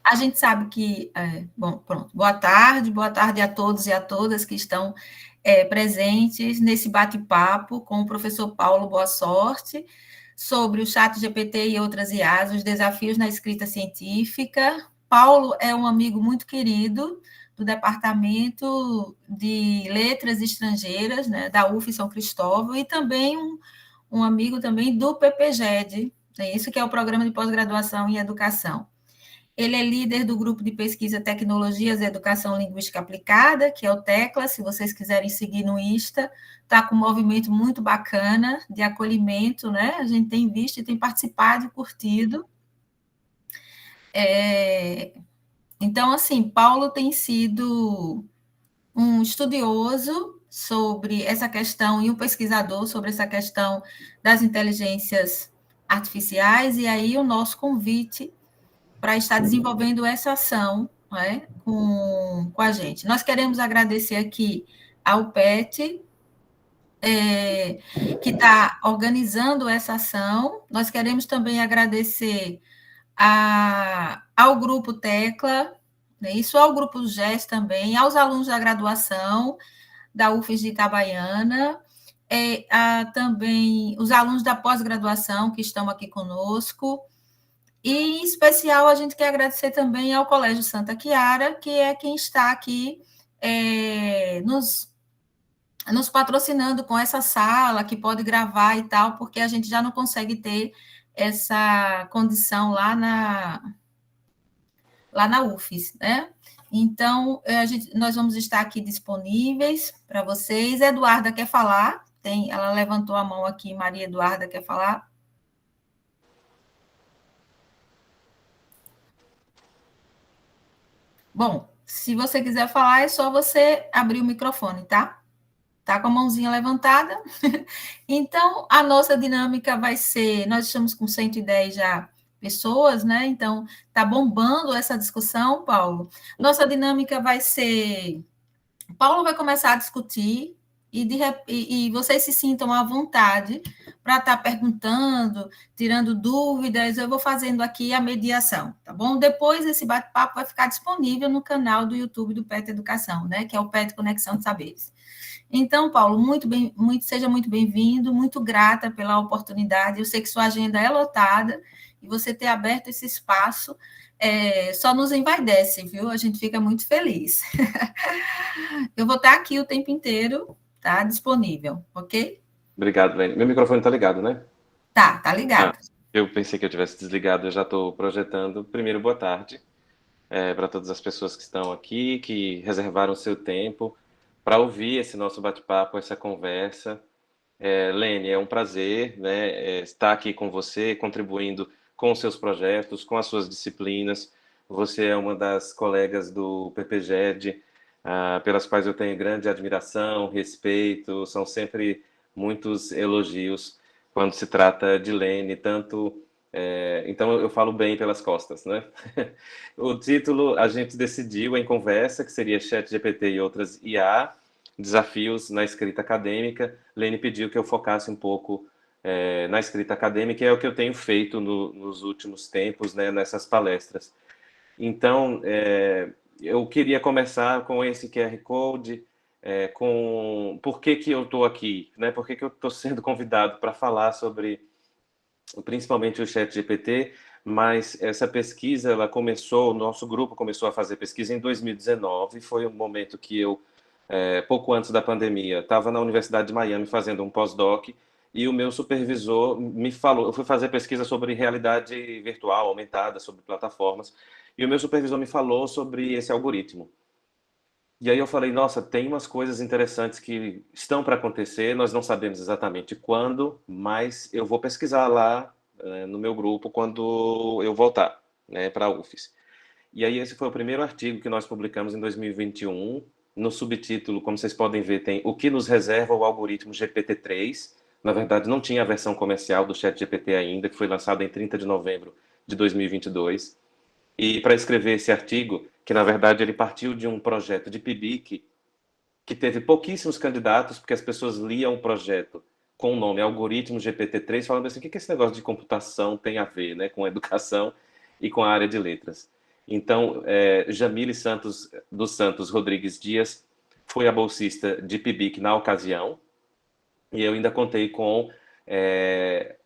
A gente sabe que, bom, pronto, boa tarde a todos e a todas que estão presentes nesse bate-papo com o professor Paulo Boa Sorte sobre o ChatGPT e outras IAs, os desafios na escrita científica. Paulo é um amigo muito querido do Departamento de Letras Estrangeiras, né, da UF São Cristóvão, e também um amigo também do PPGED, é isso que é o Programa de Pós-Graduação em Educação. Ele é líder do grupo de pesquisa Tecnologias e Educação Linguística Aplicada, que é o TECLA, se vocês quiserem seguir no Insta, está com um movimento muito bacana de acolhimento, né? A gente tem visto e tem participado e curtido. Então, assim, Paulo tem sido um estudioso sobre essa questão e um pesquisador sobre essa questão das inteligências artificiais, e aí o nosso convite para estar desenvolvendo essa ação, né, com a gente. Nós queremos agradecer aqui ao PET, que está organizando essa ação. Nós queremos também agradecer ao Grupo Tecla, né, isso ao Grupo GES também, aos alunos da graduação da UFES de Itabaiana, também os alunos da pós-graduação que estão aqui conosco. E, em especial, a gente quer agradecer também ao Colégio Santa Chiara, que é quem está aqui nos patrocinando com essa sala, que pode gravar e tal, porque a gente já não consegue ter essa condição lá na UFES, né? Então, nós vamos estar aqui disponíveis para vocês. Eduarda quer falar? Ela levantou a mão aqui, Maria Eduarda quer falar? Bom, se você quiser falar, é só você abrir o microfone, tá? Tá com a mãozinha levantada. Então, a nossa dinâmica vai ser, nós estamos com 110 já pessoas, né? Então, tá bombando essa discussão, Paulo. Nossa dinâmica vai ser, Paulo vai começar a discutir e vocês se sintam à vontade para estar perguntando, tirando dúvidas, eu vou fazendo aqui a mediação, tá bom? Depois esse bate-papo vai ficar disponível no canal do YouTube do PET Educação, né? Que é o PET Conexão de Saberes. Então, Paulo, seja muito bem-vindo, muito grata pela oportunidade. Eu sei que sua agenda é lotada e você ter aberto esse espaço só nos envaidece, viu? A gente fica muito feliz. Eu vou estar aqui o tempo inteiro, tá? Disponível, ok? Obrigado, Lene. Meu microfone está ligado, né? Tá ligado. Eu pensei que eu tivesse desligado, eu já estou projetando. Primeiro, boa tarde para todas as pessoas que estão aqui, que reservaram seu tempo para ouvir esse nosso bate-papo, essa conversa. Lene, é um prazer, né, estar aqui com você, contribuindo com os seus projetos, com as suas disciplinas. Você é uma das colegas do PPGED, pelas quais eu tenho grande admiração, respeito, são sempre muitos elogios quando se trata de Lene, tanto... então eu falo bem pelas costas, né? O título a gente decidiu em conversa, que seria ChatGPT e outras IA, desafios na escrita acadêmica. Lene pediu que eu focasse um pouco na escrita acadêmica, e é o que eu tenho feito nos últimos tempos, né, nessas palestras. Então, eu queria começar com esse QR Code, com por que eu estou aqui, né? Por que eu estou sendo convidado para falar sobre, principalmente, o ChatGPT, mas essa pesquisa, ela começou, o nosso grupo começou a fazer pesquisa em 2019, foi um momento que eu, pouco antes da pandemia, estava na Universidade de Miami fazendo um pós-doc, e o meu supervisor me falou, eu fui fazer pesquisa sobre realidade virtual aumentada, sobre plataformas, e o meu supervisor me falou sobre esse algoritmo. E aí eu falei, nossa, tem umas coisas interessantes que estão para acontecer, nós não sabemos exatamente quando, mas eu vou pesquisar lá no meu grupo quando eu voltar, né, para a UFES. E aí esse foi o primeiro artigo que nós publicamos em 2021. No subtítulo, como vocês podem ver, tem O que nos reserva o algoritmo GPT-3. Na verdade, não tinha a versão comercial do ChatGPT ainda, que foi lançada em 30 de novembro de 2022. E para escrever esse artigo, que na verdade ele partiu de um projeto de PIBIC, que teve pouquíssimos candidatos, porque as pessoas liam o projeto com o nome Algoritmo GPT-3, falando assim, o que esse negócio de computação tem a ver, né, com educação e com a área de letras? Então, Jamile Santos dos Santos Rodrigues Dias foi a bolsista de PIBIC na ocasião, e eu ainda contei com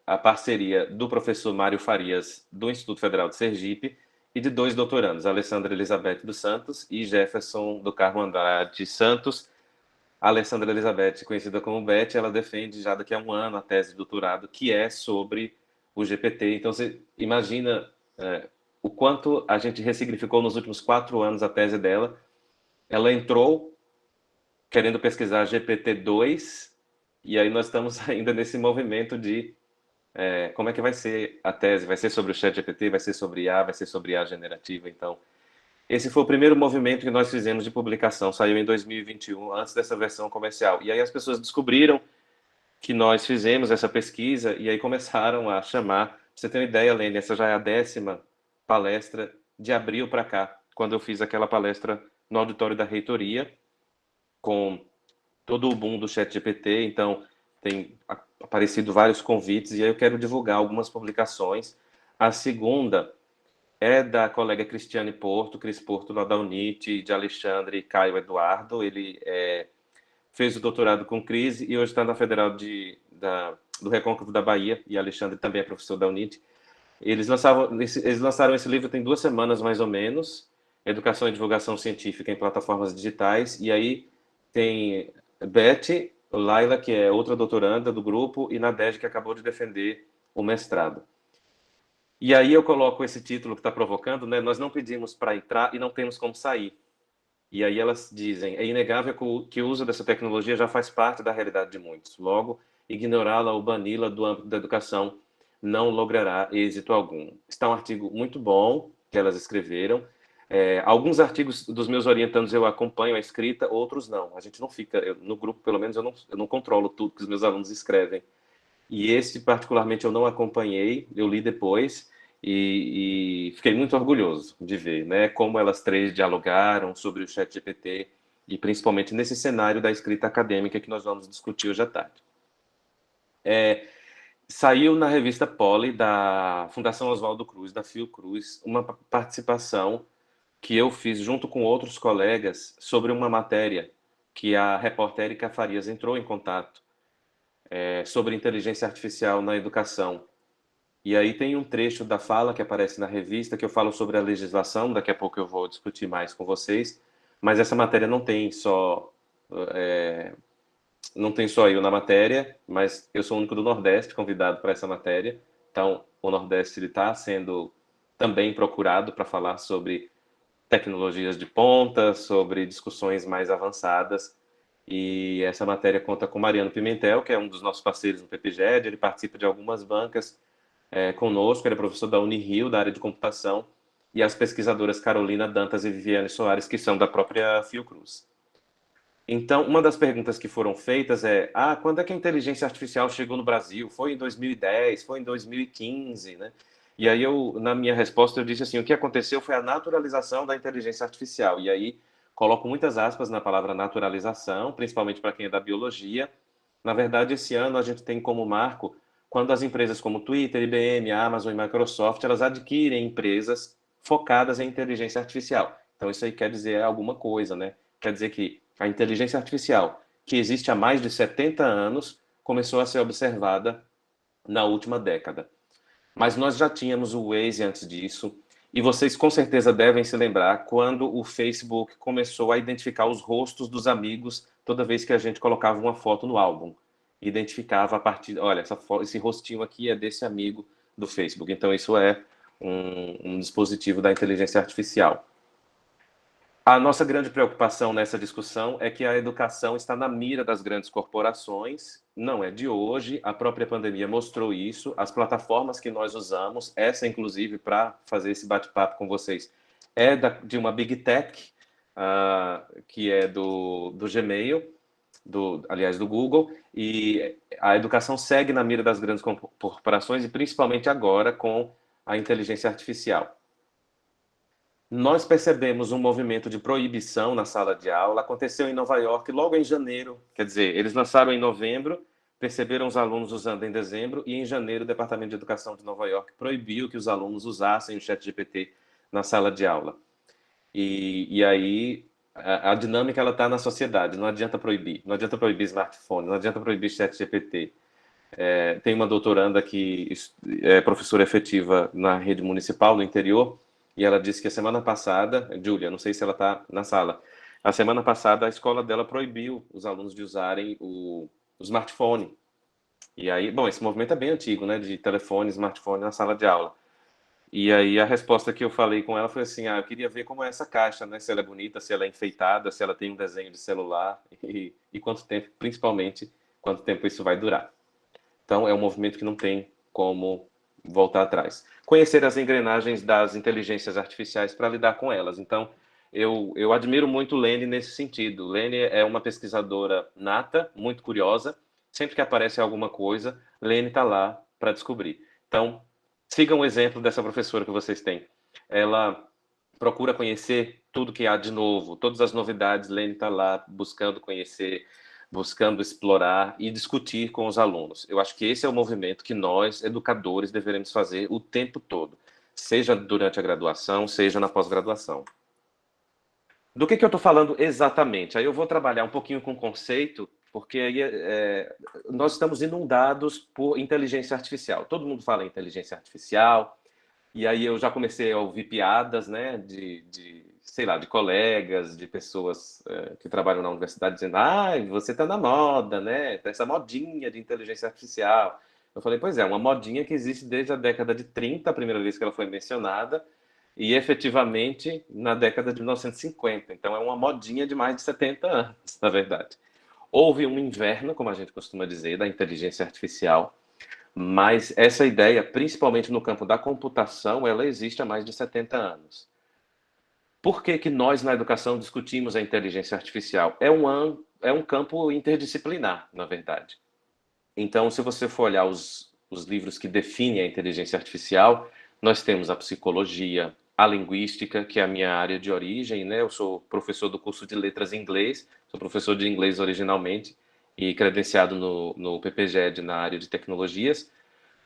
a parceria do professor Mário Farias, do Instituto Federal de Sergipe, e de 2 doutorandos, Alessandra Elizabeth dos Santos e Jefferson do Carmo Andrade Santos. A Alessandra Elizabeth, conhecida como Beth, ela defende já daqui a um ano a tese de doutorado, que é sobre o GPT. Então, você imagina o quanto a gente ressignificou nos últimos 4 anos a tese dela. Ela entrou querendo pesquisar GPT-2, e aí nós estamos ainda nesse movimento de como é que vai ser a tese? Vai ser sobre o ChatGPT? Vai ser sobre IA? Vai ser sobre IA generativa? Então, esse foi o primeiro movimento que nós fizemos de publicação. Saiu em 2021, antes dessa versão comercial. E aí as pessoas descobriram que nós fizemos essa pesquisa e aí começaram a chamar. Pra você ter uma ideia, Lene, essa já é a 10ª palestra de abril para cá, quando eu fiz aquela palestra no auditório da reitoria, com todo o boom do ChatGPT. Então, tem aparecido vários convites e aí eu quero divulgar algumas publicações. A segunda é da colega Cristiane Porto, Cris Porto, lá da UNIT, de Alexandre e Caio Eduardo. Ele fez o doutorado com Cris e hoje está na Federal do Recôncavo da Bahia, e Alexandre também é professor da UNIT. Eles lançaram esse livro tem 2 semanas, mais ou menos, Educação e Divulgação Científica em Plataformas Digitais, e aí tem Beth, Laila, que é outra doutoranda do grupo, e Nadege, que acabou de defender o mestrado. E aí eu coloco esse título que está provocando, né? Nós não pedimos para entrar e não temos como sair. E aí elas dizem, é inegável que o uso dessa tecnologia já faz parte da realidade de muitos. Logo, ignorá-la ou bani-la do âmbito da educação não logrará êxito algum. Está um artigo muito bom que elas escreveram. Alguns artigos dos meus orientandos eu acompanho a escrita, outros não. A gente não fica, no grupo pelo menos eu não controlo tudo que os meus alunos escrevem. E esse particularmente eu não acompanhei, eu li depois e fiquei muito orgulhoso de ver, né, como elas 3 dialogaram sobre o ChatGPT e principalmente nesse cenário da escrita acadêmica que nós vamos discutir hoje à tarde. Saiu na revista Poli, da Fundação Oswaldo Cruz, da Fiocruz, uma participação que eu fiz junto com outros colegas sobre uma matéria que a repórter Érica Farias entrou em contato sobre inteligência artificial na educação. E aí tem um trecho da fala que aparece na revista que eu falo sobre a legislação, daqui a pouco eu vou discutir mais com vocês, mas essa matéria não tem só eu na matéria, mas eu sou o único do Nordeste convidado para essa matéria. Então, o Nordeste está sendo também procurado para falar sobre tecnologias de ponta, sobre discussões mais avançadas. E essa matéria conta com Mariano Pimentel, que é um dos nossos parceiros no PPGED. Ele participa de algumas bancas conosco, ele é professor da Unirio, da área de computação, e as pesquisadoras Carolina Dantas e Viviane Soares, que são da própria Fiocruz. Então, uma das perguntas que foram feitas quando é que a inteligência artificial chegou no Brasil? Foi em 2010? Foi em 2015? Né? E aí, na minha resposta, eu disse assim, o que aconteceu foi a naturalização da inteligência artificial. E aí, coloco muitas aspas na palavra naturalização, principalmente para quem é da biologia. Na verdade, esse ano a gente tem como marco quando as empresas como Twitter, IBM, Amazon e Microsoft, elas adquirem empresas focadas em inteligência artificial. Então, isso aí quer dizer alguma coisa, né? Quer dizer que a inteligência artificial, que existe há mais de 70 anos, começou a ser observada na última década. Mas nós já tínhamos o Waze antes disso, e vocês com certeza devem se lembrar quando o Facebook começou a identificar os rostos dos amigos toda vez que a gente colocava uma foto no álbum. Identificava a partir, olha, esse rostinho aqui é desse amigo do Facebook. Então isso é um dispositivo da inteligência artificial. A nossa grande preocupação nessa discussão é que a educação está na mira das grandes corporações, não é de hoje, a própria pandemia mostrou isso, as plataformas que nós usamos, essa inclusive para fazer esse bate-papo com vocês, de uma Big Tech, que é do Gmail, aliás, do Google, e a educação segue na mira das grandes corporações e principalmente agora com a inteligência artificial. Nós percebemos um movimento de proibição na sala de aula, aconteceu em Nova York logo em janeiro, quer dizer, eles lançaram em novembro, perceberam os alunos usando em dezembro, e em janeiro o Departamento de Educação de Nova York proibiu que os alunos usassem o ChatGPT na sala de aula. E aí a dinâmica ela está na sociedade, não adianta proibir. Não adianta proibir smartphone, não adianta proibir chat GPT. Tem uma doutoranda que é professora efetiva na rede municipal no interior, e ela disse que a semana passada, Júlia, não sei se ela está na sala, a semana passada a escola dela proibiu os alunos de usarem o smartphone. E aí, bom, esse movimento é bem antigo, né, de telefone, smartphone na sala de aula. E aí a resposta que eu falei com ela foi assim, eu queria ver como é essa caixa, né, se ela é bonita, se ela é enfeitada, se ela tem um desenho de celular e quanto tempo, principalmente, quanto tempo isso vai durar. Então, é um movimento que não tem como voltar atrás. Conhecer as engrenagens das inteligências artificiais para lidar com elas. Então, eu admiro muito Lene nesse sentido. Lene é uma pesquisadora nata, muito curiosa. Sempre que aparece alguma coisa, Lene está lá para descobrir. Então, sigam o exemplo dessa professora que vocês têm. Ela procura conhecer tudo que há de novo, todas as novidades. Lene está lá buscando conhecer, buscando explorar e discutir com os alunos. Eu acho que esse é o movimento que nós, educadores, deveremos fazer o tempo todo, seja durante a graduação, seja na pós-graduação. Do que eu estou falando exatamente? Aí eu vou trabalhar um pouquinho com conceito, porque aí nós estamos inundados por inteligência artificial. Todo mundo fala em inteligência artificial, e aí eu já comecei a ouvir piadas, né, sei lá, de colegas, de pessoas que trabalham na universidade dizendo, você está na moda, né, essa modinha de inteligência artificial. Eu falei, pois é, uma modinha que existe desde a década de 30, a primeira vez que ela foi mencionada, e efetivamente na década de 1950. Então é uma modinha de mais de 70 anos, na verdade. Houve um inverno, como a gente costuma dizer, da inteligência artificial, mas essa ideia, principalmente no campo da computação, ela existe há mais de 70 anos. Por que que nós, na educação, discutimos a inteligência artificial? É um campo interdisciplinar, na verdade. Então, se você for olhar os livros que definem a inteligência artificial, nós temos a psicologia, a linguística, que é a minha área de origem, né? Eu sou professor do curso de letras em inglês, sou professor de inglês originalmente e credenciado no PPGED na área de tecnologias,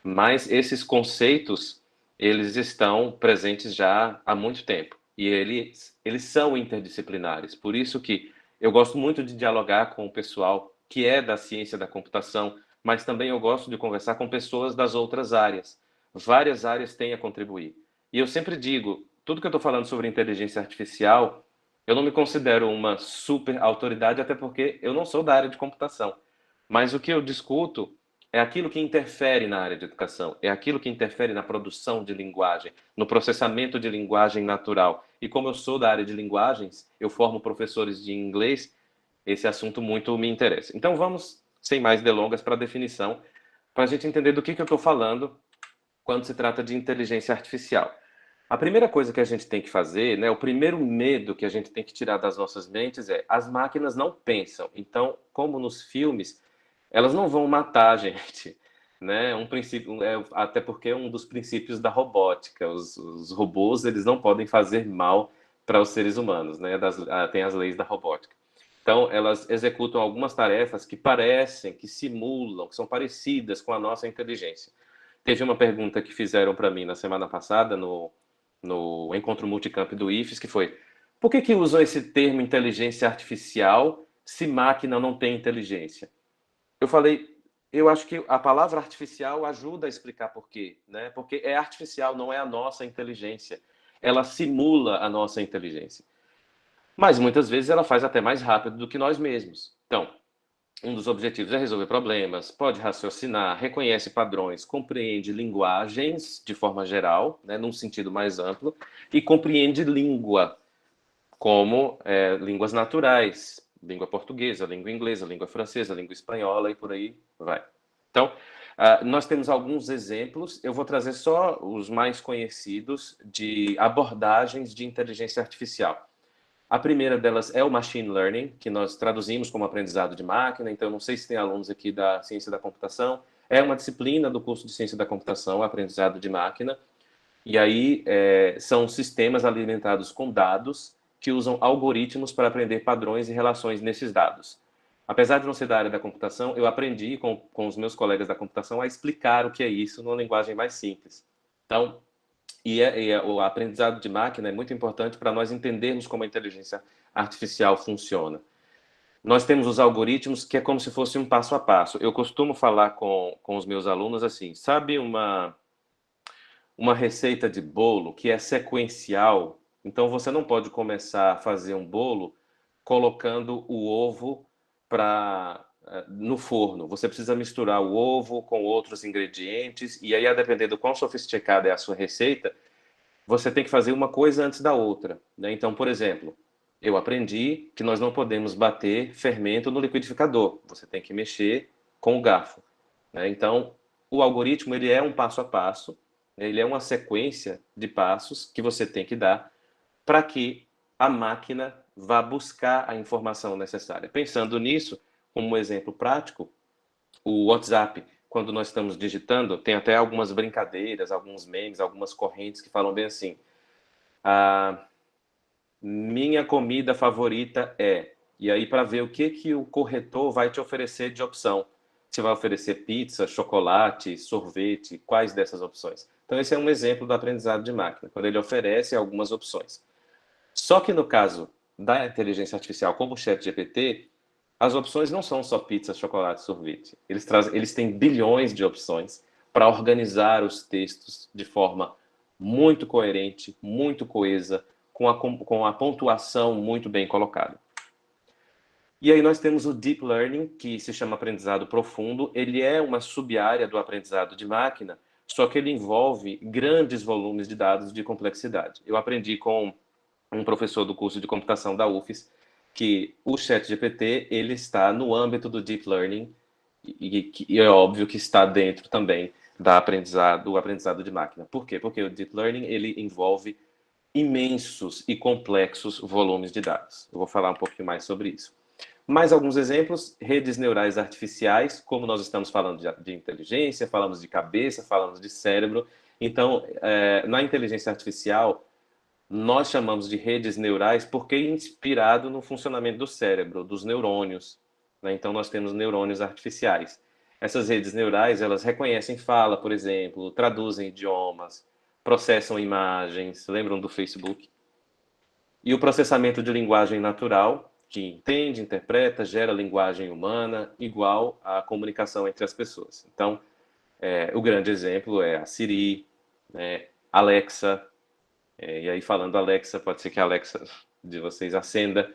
mas esses conceitos, eles estão presentes já há muito tempo e eles são interdisciplinares. Por isso que eu gosto muito de dialogar com o pessoal que é da ciência da computação, mas também eu gosto de conversar com pessoas das outras áreas. Várias áreas têm a contribuir. E eu sempre digo, tudo que eu estou falando sobre inteligência artificial, eu não me considero uma super autoridade, até porque eu não sou da área de computação. Mas o que eu discuto é aquilo que interfere na área de educação, é aquilo que interfere na produção de linguagem, no processamento de linguagem natural. E como eu sou da área de linguagens, eu formo professores de inglês, esse assunto muito me interessa. Então vamos, sem mais delongas, para a definição, para a gente entender do que eu estou falando quando se trata de inteligência artificial. A primeira coisa que a gente tem que fazer, né, o primeiro medo que a gente tem que tirar das nossas mentes é as máquinas não pensam. Então, como nos filmes, elas não vão matar a gente, né? Um princípio, até porque é um dos princípios da robótica. Os robôs eles não podem fazer mal para os seres humanos, né? Tem as leis da robótica. Então, elas executam algumas tarefas que parecem, que simulam, que são parecidas com a nossa inteligência. Teve uma pergunta que fizeram para mim na semana passada no encontro multicamp do IFES, que foi: por que usam esse termo inteligência artificial se máquina não tem inteligência? Eu falei, eu acho que a palavra artificial ajuda a explicar por quê, né? Porque é artificial, não é a nossa inteligência. Ela simula a nossa inteligência. Mas muitas vezes ela faz até mais rápido do que nós mesmos. Então, um dos objetivos é resolver problemas, pode raciocinar, reconhece padrões, compreende linguagens de forma geral, né, num sentido mais amplo, e compreende língua, como línguas naturais, língua portuguesa, língua inglesa, língua francesa, língua espanhola e por aí vai. Então, nós temos alguns exemplos, eu vou trazer só os mais conhecidos de abordagens de inteligência artificial. A primeira delas é o Machine Learning, que nós traduzimos como aprendizado de máquina, então não sei se tem alunos aqui da ciência da computação, é uma disciplina do curso de ciência da computação, aprendizado de máquina, e aí são sistemas alimentados com dados que usam algoritmos para aprender padrões e relações nesses dados. Apesar de não ser da área da computação, eu aprendi com os meus colegas da computação a explicar o que é isso numa linguagem mais simples. Então, O aprendizado de máquina é muito importante para nós entendermos como a inteligência artificial funciona. Nós temos os algoritmos que é como se fosse um passo a passo. Eu costumo falar com os meus alunos assim, sabe uma receita de bolo que é sequencial? Então você não pode começar a fazer um bolo colocando o ovo no forno. Você precisa misturar o ovo com outros ingredientes e aí, a depender do quão sofisticada é a sua receita, você tem que fazer uma coisa antes da outra, né? Então, por exemplo, eu aprendi que nós não podemos bater fermento no liquidificador. Você tem que mexer com o garfo, né? Então, o algoritmo ele é um passo a passo, né? Ele é uma sequência de passos que você tem que dar para que a máquina vá buscar a informação necessária. Pensando nisso, como um exemplo prático, o WhatsApp, quando nós estamos digitando, tem até algumas brincadeiras, alguns memes, algumas correntes que falam bem assim: a minha comida favorita é. E aí, para ver o que o corretor vai te oferecer de opção. Se vai oferecer pizza, chocolate, sorvete, quais dessas opções? Então, esse é um exemplo do aprendizado de máquina, quando ele oferece algumas opções. Só que no caso da inteligência artificial, como o ChatGPT, as opções não são só pizza, chocolate, sorvete. Eles têm bilhões de opções para organizar os textos de forma muito coerente, muito coesa, com a pontuação muito bem colocada. E aí nós temos o Deep Learning, que se chama aprendizado profundo. Ele é uma sub-área do aprendizado de máquina, só que ele envolve grandes volumes de dados de complexidade. Eu aprendi com um professor do curso de computação da UFES que o ChatGPT ele está no âmbito do Deep Learning e é óbvio que está dentro também do aprendizado de máquina. Por quê? Porque o Deep Learning ele envolve imensos e complexos volumes de dados. Eu vou falar um pouquinho mais sobre isso. Mais alguns exemplos: redes neurais artificiais, como nós estamos falando de inteligência, falamos de cabeça, falamos de cérebro. Então, na inteligência artificial, nós chamamos de redes neurais porque é inspirado no funcionamento do cérebro, dos neurônios, né? Então, nós temos neurônios artificiais. Essas redes neurais, elas reconhecem fala, por exemplo, traduzem idiomas, processam imagens, lembram do Facebook? E o processamento de linguagem natural, que entende, interpreta, gera linguagem humana, igual à comunicação entre as pessoas. Então, o grande exemplo é a Siri, né, Alexa, e aí falando Alexa, pode ser que a Alexa de vocês acenda.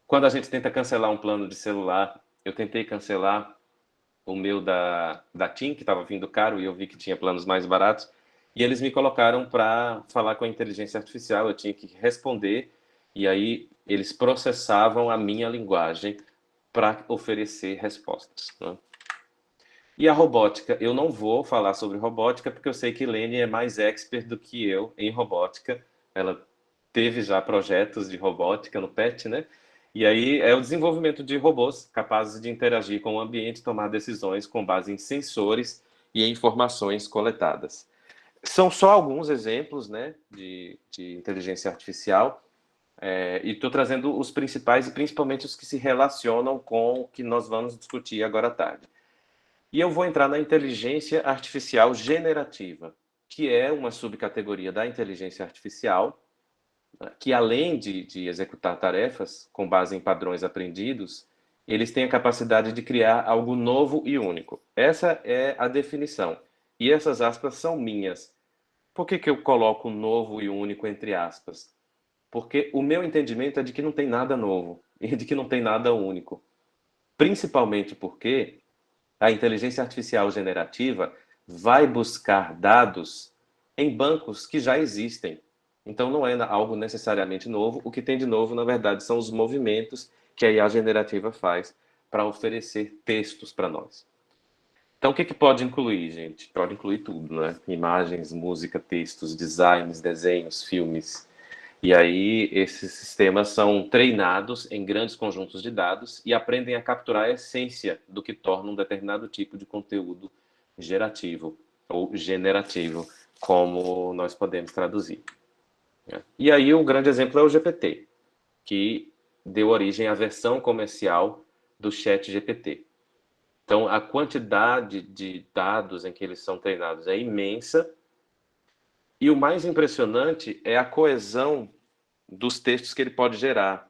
Quando a gente tenta cancelar um plano de celular, eu tentei cancelar o meu da TIM, que estava vindo caro, e eu vi que tinha planos mais baratos, e eles me colocaram para falar com a inteligência artificial, eu tinha que responder, e aí eles processavam a minha linguagem para oferecer respostas, né? E a robótica, eu não vou falar sobre robótica, porque eu sei que Lene é mais expert do que eu em robótica. Ela teve já projetos de robótica no PET, né? E aí é o desenvolvimento de robôs capazes de interagir com o ambiente e tomar decisões com base em sensores e em informações coletadas. São só alguns exemplos, né, de inteligência artificial, e estou trazendo os principais e principalmente os que se relacionam com o que nós vamos discutir agora à tarde. E eu vou entrar na inteligência artificial generativa, que é uma subcategoria da inteligência artificial, que além de executar tarefas com base em padrões aprendidos, eles têm a capacidade de criar algo novo e único. Essa é a definição. E essas aspas são minhas. Por que eu coloco novo e único entre aspas? Porque o meu entendimento é de que não tem nada novo e de que não tem nada único. Principalmente porque a inteligência artificial generativa vai buscar dados em bancos que já existem. Então, não é algo necessariamente novo. O que tem de novo, na verdade, são os movimentos que a IA generativa faz para oferecer textos para nós. Então, o que pode incluir, gente? Pode incluir tudo, né? Imagens, música, textos, designs, desenhos, filmes. E aí, esses sistemas são treinados em grandes conjuntos de dados e aprendem a capturar a essência do que torna um determinado tipo de conteúdo gerativo ou generativo, como nós podemos traduzir. E aí, o grande exemplo é o GPT, que deu origem à versão comercial do ChatGPT. Então, a quantidade de dados em que eles são treinados é imensa E o mais impressionante é a coesão dos textos que ele pode gerar,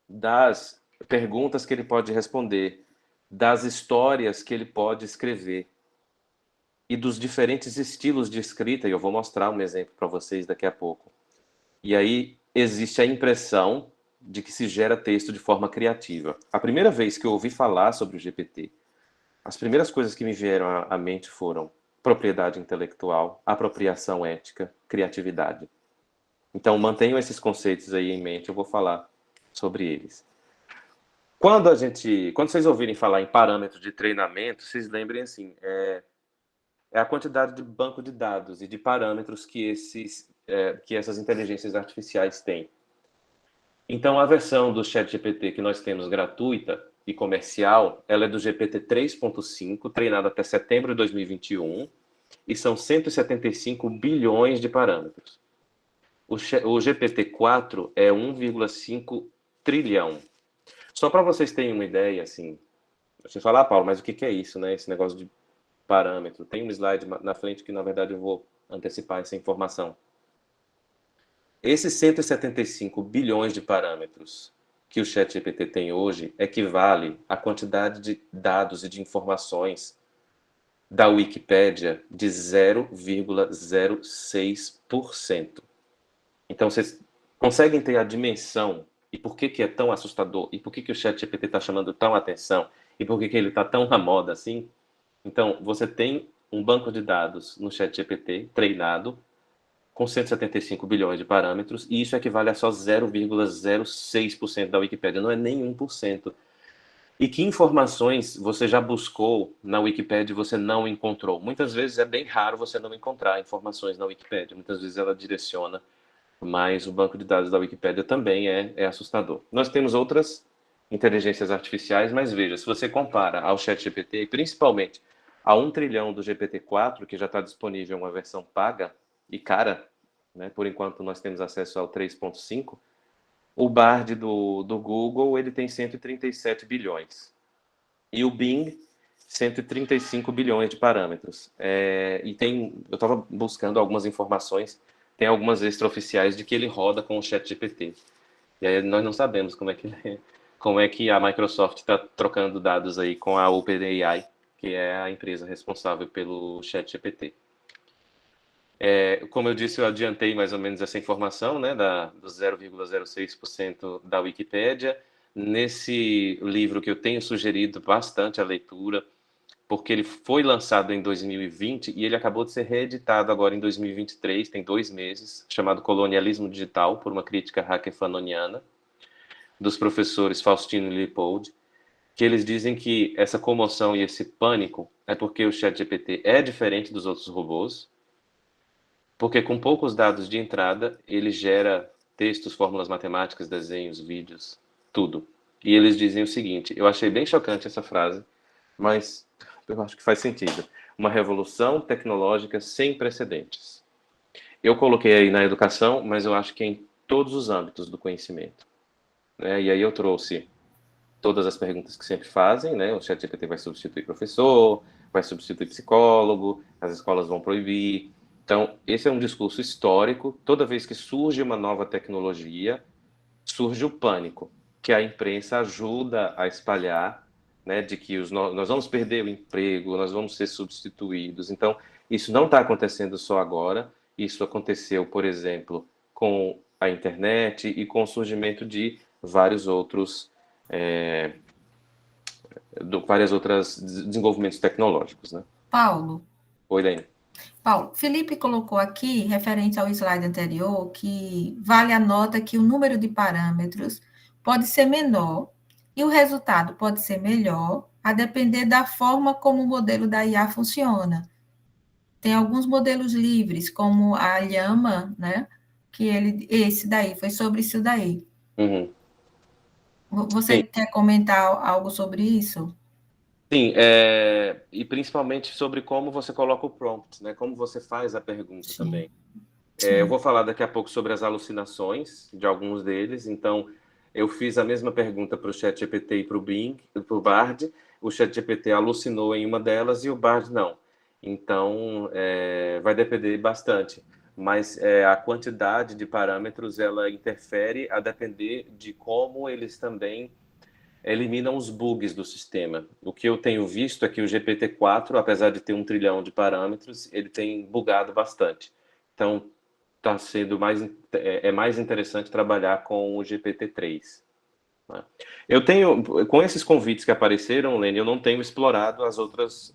das perguntas que ele pode responder, das histórias que ele pode escrever e dos diferentes estilos de escrita, e eu vou mostrar um exemplo para vocês daqui a pouco. E aí existe a impressão de que se gera texto de forma criativa. A primeira vez que eu ouvi falar sobre o GPT, as primeiras coisas que me vieram à mente foram propriedade intelectual, apropriação ética, criatividade. Então mantenham esses conceitos aí em mente, eu vou falar sobre eles. Quando vocês ouvirem falar em parâmetros de treinamento, vocês lembrem assim, é a quantidade de banco de dados e de parâmetros que essas inteligências artificiais têm. Então, a versão do ChatGPT que nós temos gratuita e comercial, ela é do GPT 3.5, treinada até setembro de 2021, e são 175 bilhões de parâmetros. O GPT-4 é 1,5 trilhão. Só para vocês terem uma ideia, assim, você fala, Paulo, mas o que é isso, né? Esse negócio de parâmetro. Tem um slide na frente que, na verdade, eu vou antecipar essa informação. Esses 175 bilhões de parâmetros que o ChatGPT tem hoje equivale à quantidade de dados e de informações da Wikipédia de 0,06%. Então, vocês conseguem ter a dimensão e por que é tão assustador e por que o ChatGPT está chamando tão atenção e por que ele está tão na moda assim? Então, você tem um banco de dados no ChatGPT treinado com 175 bilhões de parâmetros, e isso equivale a só 0,06% da Wikipédia, não é nem 1%. E que informações você já buscou na Wikipédia e você não encontrou? Muitas vezes é bem raro você não encontrar informações na Wikipédia, muitas vezes ela direciona, mas o banco de dados da Wikipédia também é assustador. Nós temos outras inteligências artificiais, mas veja, se você compara ao ChatGPT, e principalmente a 1 trilhão do GPT-4, que já está disponível uma versão paga e cara, né, por enquanto nós temos acesso ao 3.5, o Bard do Google ele tem 137 bilhões. E o Bing, 135 bilhões de parâmetros. Eu estava buscando algumas informações, tem algumas extraoficiais de que ele roda com o ChatGPT. E aí nós não sabemos como é que a Microsoft está trocando dados aí com a OpenAI, que é a empresa responsável pelo ChatGPT. Como eu disse, eu adiantei mais ou menos essa informação, né, do 0,06% da Wikipédia. Nesse livro que eu tenho sugerido bastante a leitura, porque ele foi lançado em 2020 e ele acabou de ser reeditado agora em 2023, tem 2 meses, chamado Colonialismo Digital, por uma crítica hacker-fanoniana, dos professores Faustino e Leopold, que eles dizem que essa comoção e esse pânico é porque o ChatGPT é diferente dos outros robôs, porque com poucos dados de entrada, ele gera textos, fórmulas matemáticas, desenhos, vídeos, tudo. E eles dizem o seguinte, eu achei bem chocante essa frase, mas eu acho que faz sentido. Uma revolução tecnológica sem precedentes. Eu coloquei aí na educação, mas eu acho que é em todos os âmbitos do conhecimento, né? E aí eu trouxe todas as perguntas que sempre fazem, né? O ChatGPT vai substituir professor, vai substituir psicólogo, as escolas vão proibir. Então, esse é um discurso histórico. Toda vez que surge uma nova tecnologia, surge o pânico, que a imprensa ajuda a espalhar, né, de que nós vamos perder o emprego, nós vamos ser substituídos. Então, isso não está acontecendo só agora, isso aconteceu, por exemplo, com a internet e com o surgimento de vários outros, várias outras desenvolvimentos tecnológicos, né? Paulo, Oi, Dani. Felipe colocou aqui, referente ao slide anterior, que vale a nota que o número de parâmetros pode ser menor e o resultado pode ser melhor, a depender da forma como o modelo da IA funciona. Tem alguns modelos livres, como a Llama, né? Esse daí, foi sobre isso daí. Uhum. Você Sim, quer comentar algo sobre isso? sim, e principalmente sobre como você coloca o prompt, né? Como você faz a pergunta Sim, também. Eu sim. vou falar daqui a pouco sobre as alucinações de alguns deles. Então, eu fiz a mesma pergunta para o ChatGPT e para o Bing, para o Bard. O ChatGPT alucinou em uma delas e o Bard não. Então, vai depender bastante. mas a quantidade de parâmetros ela interfere a depender de como eles também eliminam os bugs do sistema. O que eu tenho visto é que o GPT-4, apesar de ter 1 trilhão de parâmetros, ele tem bugado bastante. Então, está sendo mais interessante trabalhar com o GPT-3. Né? Eu tenho, com esses convites que apareceram, Lene, eu não tenho explorado os outros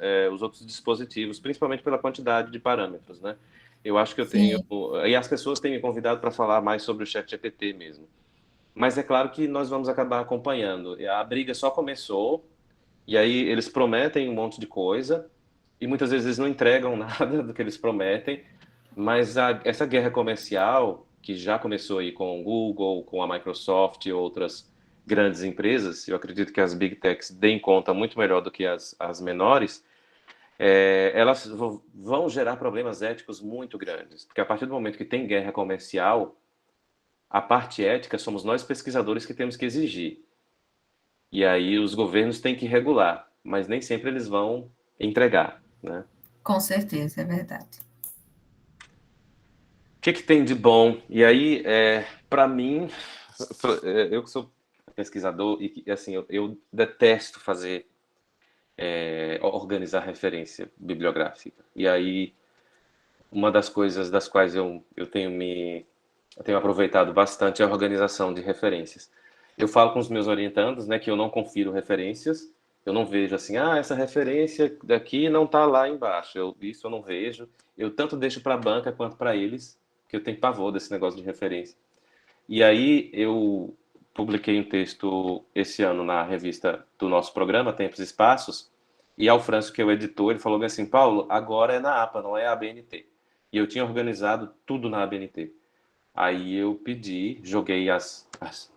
dispositivos, principalmente pela quantidade de parâmetros, né? Eu acho que eu tenho, Sim, e as pessoas têm me convidado para falar mais sobre o ChatGPT mesmo. Mas é claro que nós vamos acabar acompanhando. A briga só começou, e aí eles prometem um monte de coisa, e muitas vezes eles não entregam nada do que eles prometem, mas essa guerra comercial, que já começou aí com o Google, com a Microsoft e outras grandes empresas, eu acredito que as Big Techs deem conta muito melhor do que as menores, elas vão gerar problemas éticos muito grandes, porque a partir do momento que tem guerra comercial, a parte ética somos nós pesquisadores que temos que exigir. E aí os governos têm que regular, mas nem sempre eles vão entregar, né? com certeza, é verdade. O que que tem de bom? E aí, para mim, eu que sou pesquisador e assim, eu detesto fazer organizar referência bibliográfica. E aí, uma das coisas das quais eu tenho aproveitado bastante é a organização de referências. Eu falo com os meus orientandos, né, que eu não confiro referências, eu não vejo assim, essa referência daqui não está lá embaixo, isso eu não vejo. Eu tanto deixo para a banca quanto para eles, que eu tenho pavor desse negócio de referência. E aí eu publiquei um texto esse ano na revista do nosso programa, Tempos e Espaços, e Alfranço, que é o editor, ele falou bem assim, Paulo, agora é na APA, não é a ABNT. E eu tinha organizado tudo na ABNT. Aí eu pedi, joguei as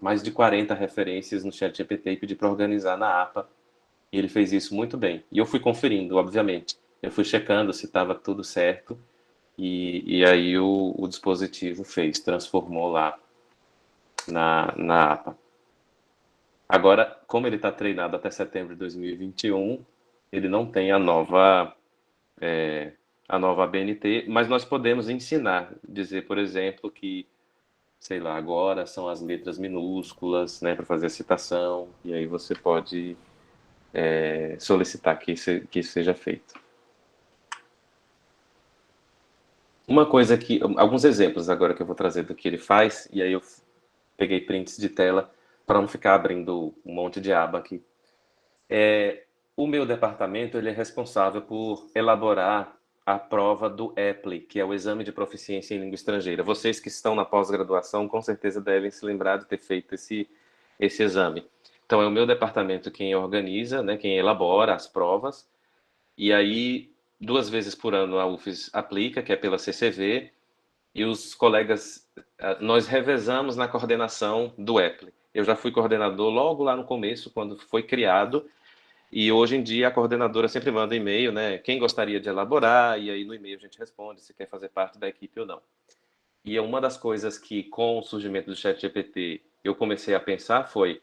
mais de 40 referências no ChatGPT e pedi para organizar na APA. E ele fez isso muito bem. E eu fui conferindo, obviamente. Eu fui checando se estava tudo certo. E aí o dispositivo transformou lá na APA. Agora, como ele está treinado até setembro de 2021, ele não tem a nova ABNT, mas nós podemos ensinar, dizer, por exemplo, que sei lá, agora são as letras minúsculas, né, para fazer a citação, e aí você pode solicitar que isso seja feito. Uma coisa alguns exemplos agora que eu vou trazer do que ele faz, e aí eu peguei prints de tela para não ficar abrindo um monte de aba aqui. O meu departamento ele é responsável por elaborar a prova do EPLE, que é o Exame de Proficiência em Língua Estrangeira. Vocês que estão na pós-graduação, com certeza devem se lembrar de ter feito esse exame. Então, é o meu departamento quem organiza, né, quem elabora as provas, e aí, 2 vezes por ano, a UFES aplica, que é pela CCV, e os colegas, nós revezamos na coordenação do EPLE. Eu já fui coordenador logo lá no começo, quando foi criado, e hoje em dia a coordenadora sempre manda e-mail, né? Quem gostaria de elaborar, e aí no e-mail a gente responde se quer fazer parte da equipe ou não. E é uma das coisas que, com o surgimento do ChatGPT, eu comecei a pensar foi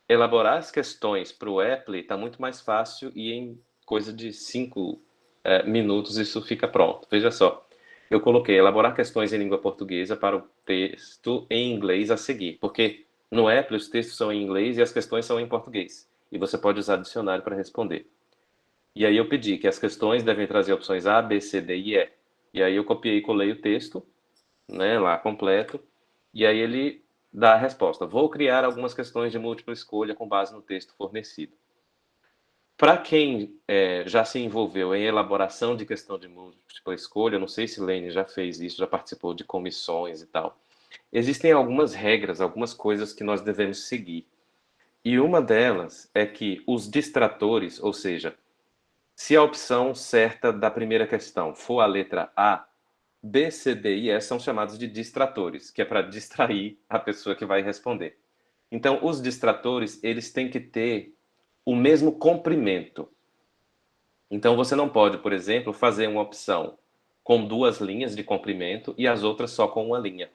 elaborar as questões para o Apple está muito mais fácil e em coisa de 5 minutos isso fica pronto. Veja só, eu coloquei elaborar questões em língua portuguesa para o texto em inglês a seguir, porque no Apple os textos são em inglês e as questões são em português. E você pode usar dicionário para responder. E aí eu pedi que as questões devem trazer opções A, B, C, D e E. E aí eu copiei e colei o texto, né, lá completo, e aí ele dá a resposta. Vou criar algumas questões de múltipla escolha com base no texto fornecido. Para quem já se envolveu em elaboração de questão de múltipla escolha, não sei se Lene já fez isso, já participou de comissões e tal, existem algumas regras, algumas coisas que nós devemos seguir. E uma delas é que os distratores, ou seja, se a opção certa da primeira questão for a letra A, B, C, D e E são chamados de distratores, que é para distrair a pessoa que vai responder. Então, os distratores, eles têm que ter o mesmo comprimento. Então, você não pode, por exemplo, fazer uma opção com 2 linhas de comprimento e as outras só com 1 linha.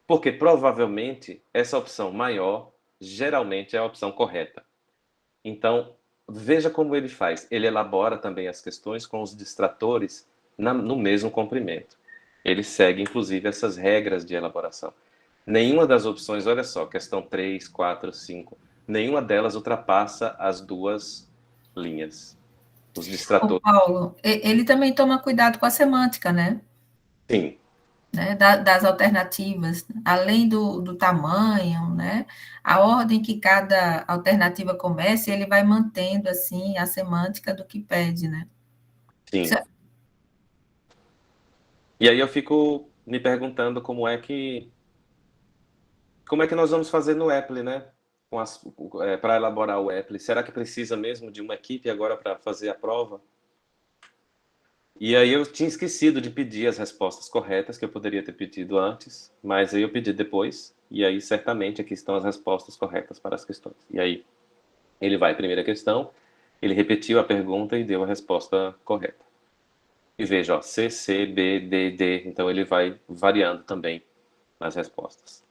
Porque provavelmente essa opção maior geralmente é a opção correta. Então, veja como ele faz. Ele elabora também as questões com os distratores no mesmo comprimento. ele segue, inclusive, essas regras de elaboração. Nenhuma das opções, olha só, questão 3, 4, 5, nenhuma delas ultrapassa as duas linhas, os O distratores. Paulo, ele também toma cuidado com a semântica, né? Sim, Né? Das alternativas, além do tamanho, né? A ordem que cada alternativa comece, ele vai mantendo, assim, a semântica do que pede, né? Isso sim. E aí eu fico me perguntando como é que nós vamos fazer no Apple, né? Para elaborar o Apple. Será que precisa mesmo de uma equipe agora para fazer a prova? E aí eu tinha esquecido de pedir as respostas corretas, que eu poderia ter pedido antes, mas aí eu pedi depois, e aí certamente aqui estão as respostas corretas para as questões. E aí ele vai, primeira questão, ele repetiu a pergunta e deu a resposta correta. E veja, ó, C, C, B, D, D, então ele vai variando também nas respostas.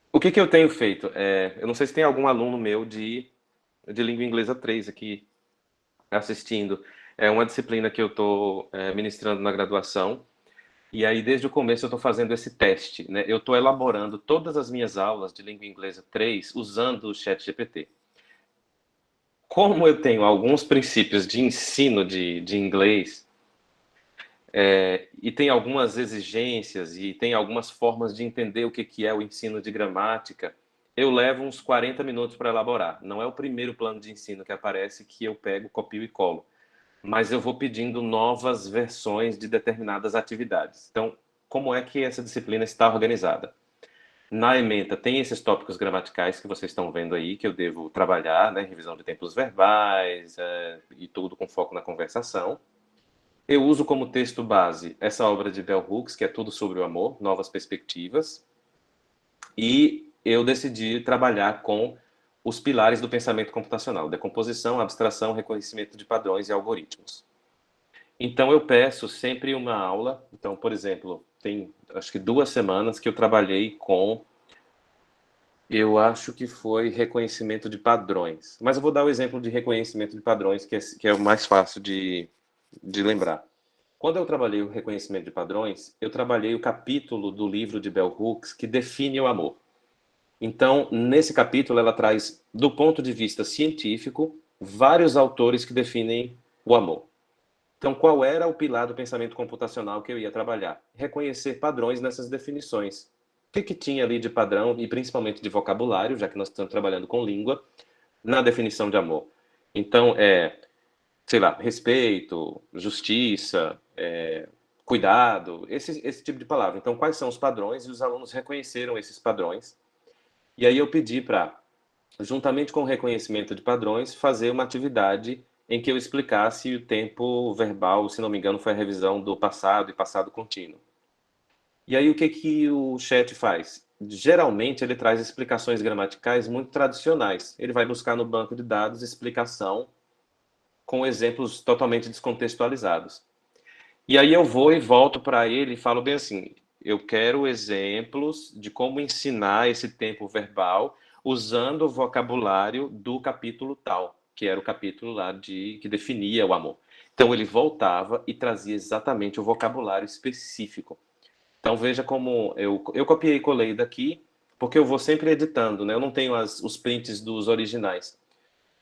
O que que eu tenho feito? Eu não sei se tem algum aluno meu de língua inglesa 3 aqui assistindo. É uma disciplina que eu estou ministrando na graduação. E aí, desde o começo, eu estou fazendo esse teste, né? Eu estou elaborando todas as minhas aulas de língua inglesa 3 usando o ChatGPT. Como eu tenho alguns princípios de ensino de inglês, e tem algumas exigências e tem algumas formas de entender o que é o ensino de gramática, eu levo uns 40 minutos para elaborar. Não é o primeiro plano de ensino que aparece que eu pego, copio e colo, mas eu vou pedindo novas versões de determinadas atividades. Então, como é que essa disciplina está organizada? Na ementa tem esses tópicos gramaticais que vocês estão vendo aí, que eu devo trabalhar, né? Revisão de tempos verbais, e tudo com foco na conversação. Eu uso como texto base essa obra de Bell Hooks, que é Tudo sobre o Amor, Novas Perspectivas. E eu decidi trabalhar com os pilares do pensamento computacional: decomposição, abstração, reconhecimento de padrões e algoritmos. Então eu peço sempre uma aula. Então, por exemplo, tem acho que 2 semanas que eu trabalhei com, eu acho que foi reconhecimento de padrões. Mas eu vou dar o exemplo de reconhecimento de padrões, que é o mais fácil de lembrar. Quando eu trabalhei o reconhecimento de padrões, eu trabalhei o capítulo do livro de Bell Hooks que define o amor. Então, nesse capítulo, ela traz, do ponto de vista científico, vários autores que definem o amor. Então, qual era o pilar do pensamento computacional que eu ia trabalhar? Reconhecer padrões nessas definições. O que tinha ali de padrão, e principalmente de vocabulário, já que nós estamos trabalhando com língua, na definição de amor? Então, sei lá, respeito, justiça, cuidado, esse tipo de palavra. Então, quais são os padrões? E os alunos reconheceram esses padrões. E aí eu pedi para, juntamente com o reconhecimento de padrões, fazer uma atividade em que eu explicasse o tempo verbal, se não me engano, foi a revisão do passado e passado contínuo. E aí o que o chat faz? Geralmente ele traz explicações gramaticais muito tradicionais. Ele vai buscar no banco de dados explicação com exemplos totalmente descontextualizados. E aí eu vou e volto para ele e falo bem assim: eu quero exemplos de como ensinar esse tempo verbal usando o vocabulário do capítulo tal, que era o capítulo lá que definia o amor. Então ele voltava e trazia exatamente o vocabulário específico. Então veja como eu copiei e colei daqui, porque eu vou sempre editando, né? Eu não tenho os prints dos originais.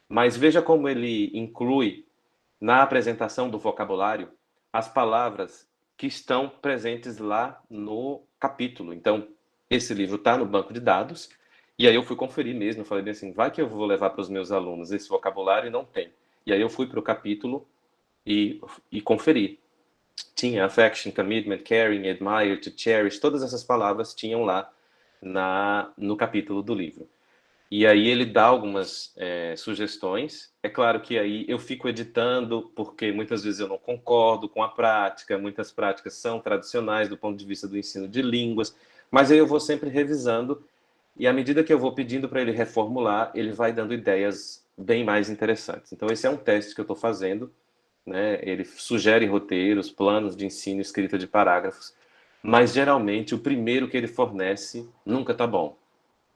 Mas veja como ele inclui na apresentação do vocabulário as palavras que estão presentes lá no capítulo. Então, esse livro está no banco de dados, e aí eu fui conferir mesmo, eu falei bem assim, vai que eu vou levar para os meus alunos esse vocabulário e não tem. E aí eu fui para o capítulo e conferi. Tinha affection, commitment, caring, admire, to cherish, todas essas palavras tinham lá no capítulo do livro. E aí ele dá algumas sugestões. É claro que aí eu fico editando, porque muitas vezes eu não concordo com a prática, muitas práticas são tradicionais do ponto de vista do ensino de línguas, mas aí eu vou sempre revisando, e à medida que eu vou pedindo para ele reformular, ele vai dando ideias bem mais interessantes. Então esse é um teste que eu estou fazendo, né? Ele sugere roteiros, planos de ensino, escrita de parágrafos, mas geralmente o primeiro que ele fornece nunca está bom,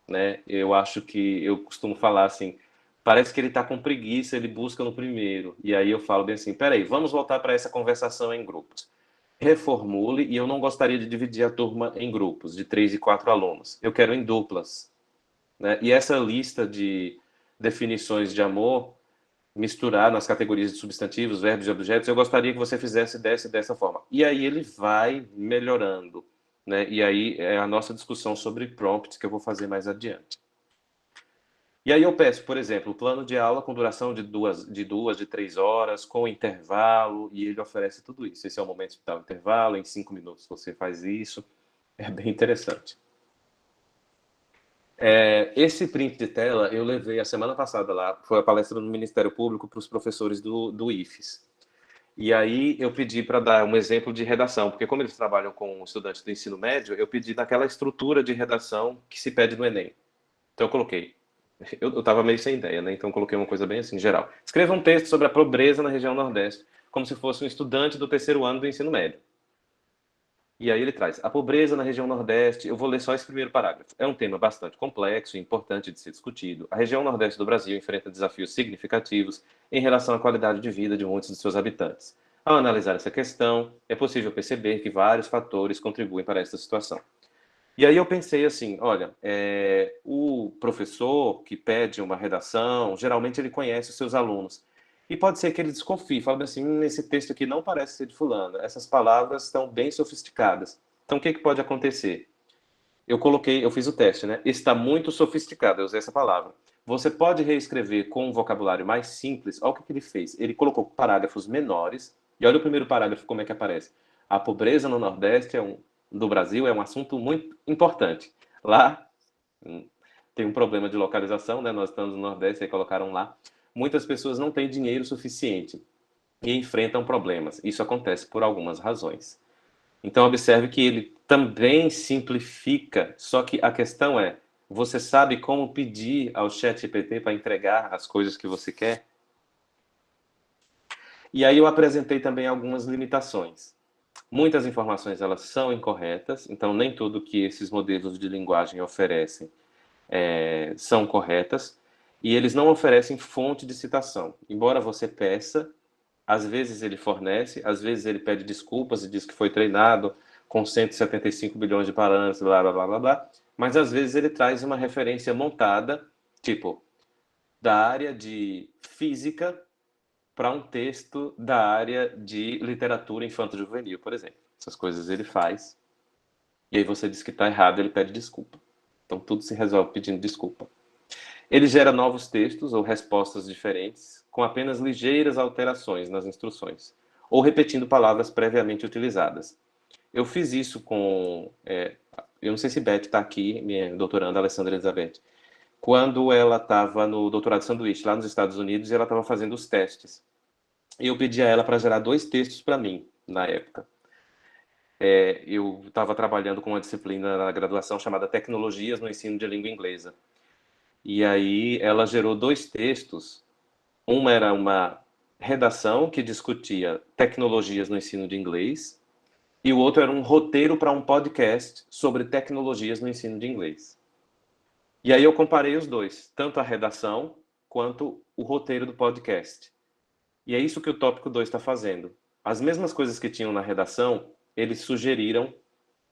né? Eu acho que eu costumo falar assim, parece que ele está com preguiça, ele busca no primeiro. E aí eu falo bem assim, peraí, vamos voltar para essa conversação em grupos. reformule, e eu não gostaria de dividir a turma em grupos de 3 e 4 alunos. Eu quero em duplas, né? E essa lista de definições de amor, misturar nas categorias de substantivos, verbos e objetos, eu gostaria que você fizesse dessa forma. E aí ele vai melhorando, né? E aí é a nossa discussão sobre prompts que eu vou fazer mais adiante. E aí eu peço, por exemplo, o plano de aula com duração de 3 horas, com intervalo, e ele oferece tudo isso. Esse é o momento de dar o intervalo, em 5 minutos você faz isso. É bem interessante. Esse print de tela eu levei a semana passada lá, foi a palestra do Ministério Público para os professores do IFES. E aí eu pedi para dar um exemplo de redação, porque como eles trabalham com estudantes do ensino médio, eu pedi naquela estrutura de redação que se pede no Enem. Então eu coloquei. Eu estava meio sem ideia, né? Então eu coloquei uma coisa bem assim, geral. Escreva um texto sobre a pobreza na região Nordeste, como se fosse um estudante do terceiro ano do ensino médio. E aí ele traz a pobreza na região Nordeste. Eu vou ler só esse primeiro parágrafo. É um tema bastante complexo e importante de ser discutido. A região Nordeste do Brasil enfrenta desafios significativos em relação à qualidade de vida de muitos de seus habitantes. Ao analisar essa questão, é possível perceber que vários fatores contribuem para essa situação. E aí eu pensei assim, olha, o professor que pede uma redação, geralmente ele conhece os seus alunos. E pode ser que ele desconfie, fale assim, esse texto aqui não parece ser de fulano, essas palavras estão bem sofisticadas. Então o que pode acontecer? Eu fiz o teste, né? Está muito sofisticado, eu usei essa palavra. Você pode reescrever com um vocabulário mais simples. Olha o que ele fez. Ele colocou parágrafos menores, e olha o primeiro parágrafo como é que aparece. A pobreza no Nordeste do Brasil é um assunto muito importante. Lá tem um problema de localização, né? Nós estamos no Nordeste, aí colocaram lá. Muitas pessoas não têm dinheiro suficiente e enfrentam problemas. Isso acontece por algumas razões. Então, observe que ele também simplifica, só que a questão é, você sabe como pedir ao ChatGPT para entregar as coisas que você quer? E aí eu apresentei também algumas limitações. Muitas informações elas são incorretas, então nem tudo que esses modelos de linguagem oferecem são corretas, e eles não oferecem fonte de citação. Embora você peça, às vezes ele fornece, às vezes ele pede desculpas e diz que foi treinado com 175 bilhões de parâmetros, blá, blá, blá, blá, blá, mas às vezes ele traz uma referência montada, tipo, da área de física para um texto da área de literatura infanto-juvenil, por exemplo. Essas coisas ele faz, e aí você diz que está errado, ele pede desculpa. Então tudo se resolve pedindo desculpa. Ele gera novos textos ou respostas diferentes, com apenas ligeiras alterações nas instruções, ou repetindo palavras previamente utilizadas. Eu fiz isso com. Eu não sei se Beth está aqui, minha doutoranda Alessandra Elizabeth, quando ela estava no doutorado de sanduíche lá nos Estados Unidos e ela estava fazendo os testes. E eu pedi a ela para gerar 2 textos para mim, na época. Eu estava trabalhando com uma disciplina na graduação chamada Tecnologias no Ensino de Língua Inglesa. E aí ela gerou 2 textos. Uma era uma redação que discutia tecnologias no ensino de inglês, e o outro era um roteiro para um podcast sobre tecnologias no ensino de inglês. E aí eu comparei os dois, tanto a redação quanto o roteiro do podcast. E é isso que o tópico 2 está fazendo. As mesmas coisas que tinham na redação, eles sugeriram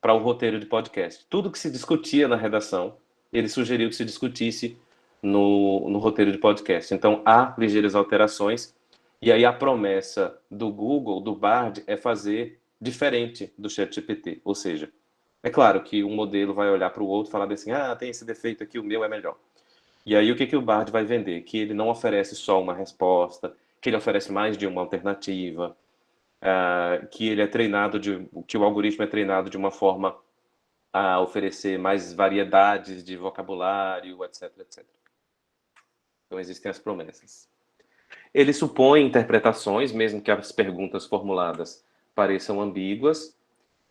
para o roteiro de podcast. Tudo que se discutia na redação, ele sugeriu que se discutisse no roteiro de podcast. Então, há ligeiras alterações, e aí a promessa do Google, do Bard, é fazer diferente do ChatGPT. Ou seja, é claro que um modelo vai olhar para o outro e falar assim, tem esse defeito aqui, o meu é melhor. E aí o que o Bard vai vender? Que ele não oferece só uma resposta, que ele oferece mais de uma alternativa, que ele é treinado que o algoritmo é treinado de uma forma a oferecer mais variedades de vocabulário, etc, etc. Então existem as promessas. Ele supõe interpretações, mesmo que as perguntas formuladas pareçam ambíguas.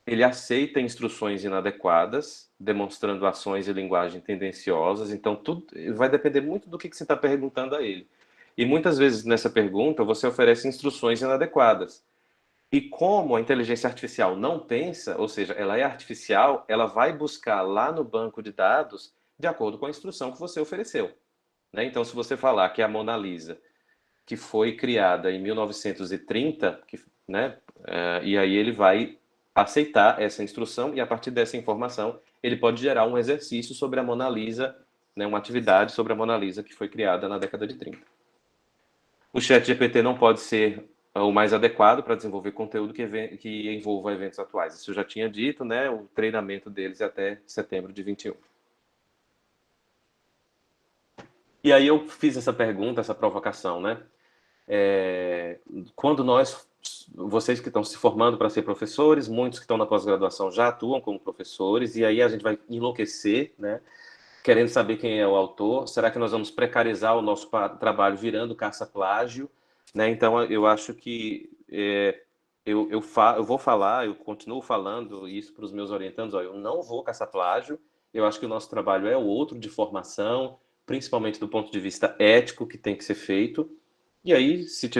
Ele aceita instruções inadequadas, demonstrando ações e linguagem tendenciosas. Então, tudo vai depender muito do que você está perguntando a ele. E muitas vezes nessa pergunta você oferece instruções inadequadas. E como a inteligência artificial não pensa, ou seja, ela é artificial, ela vai buscar lá no banco de dados de acordo com a instrução que você ofereceu. Né? Então, se você falar que a Mona Lisa, que foi criada em 1930, né, e aí ele vai aceitar essa instrução e, a partir dessa informação, ele pode gerar um exercício sobre a Mona Lisa, né, uma atividade sobre a Mona Lisa que foi criada na década de 30. O ChatGPT não pode ser o mais adequado para desenvolver conteúdo que envolva eventos atuais. Isso eu já tinha dito, né? O treinamento deles é até setembro de 21. E aí eu fiz essa pergunta, essa provocação, né? Quando vocês que estão se formando para ser professores, muitos que estão na pós-graduação já atuam como professores, e aí a gente vai enlouquecer, né? Querendo saber quem é o autor. Será que nós vamos precarizar o nosso trabalho virando caça-plágio? Né? Então, eu acho que eu vou falar, eu continuo falando isso para os meus orientandos, ó, eu não vou caçar plágio, eu acho que o nosso trabalho é o outro de formação, principalmente do ponto de vista ético que tem que ser feito. E aí, se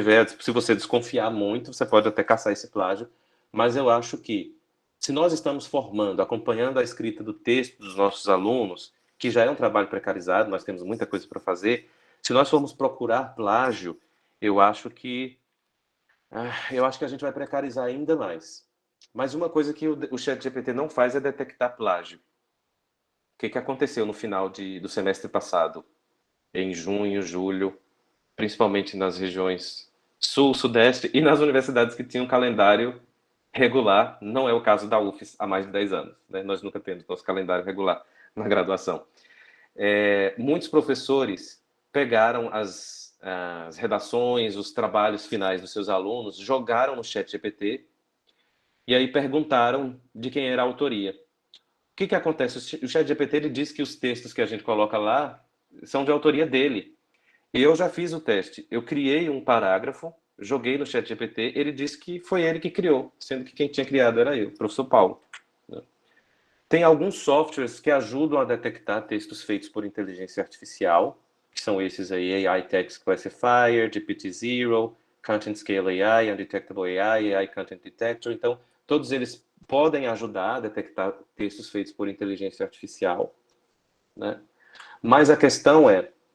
você desconfiar muito, você pode até caçar esse plágio, mas eu acho que se nós estamos formando, acompanhando a escrita do texto dos nossos alunos, que já é um trabalho precarizado, nós temos muita coisa para fazer, se nós formos procurar plágio, eu acho que a gente vai precarizar ainda mais. Mas uma coisa que o ChatGPT não faz é detectar plágio. O que aconteceu no final do semestre passado? Em junho, julho, principalmente nas regiões sul, sudeste e nas universidades que tinham calendário regular. Não é o caso da UFES há mais de 10 anos. Né? Nós nunca temos nosso calendário regular na graduação. Muitos professores pegaram as redações, os trabalhos finais dos seus alunos, jogaram no ChatGPT e aí perguntaram de quem era a autoria. O que acontece? O ChatGPT ele diz que os textos que a gente coloca lá são de autoria dele. Eu já fiz o teste. Eu criei um parágrafo, joguei no ChatGPT, ele disse que foi ele que criou, sendo que quem tinha criado era eu, o professor Paulo. Tem alguns softwares que ajudam a detectar textos feitos por inteligência artificial, que são esses aí, AI Text Classifier, GPT-0, Content Scale AI, Undetectable AI, AI Content Detector. Então, todos eles podem ajudar a detectar textos feitos por inteligência artificial, né? Mas a questão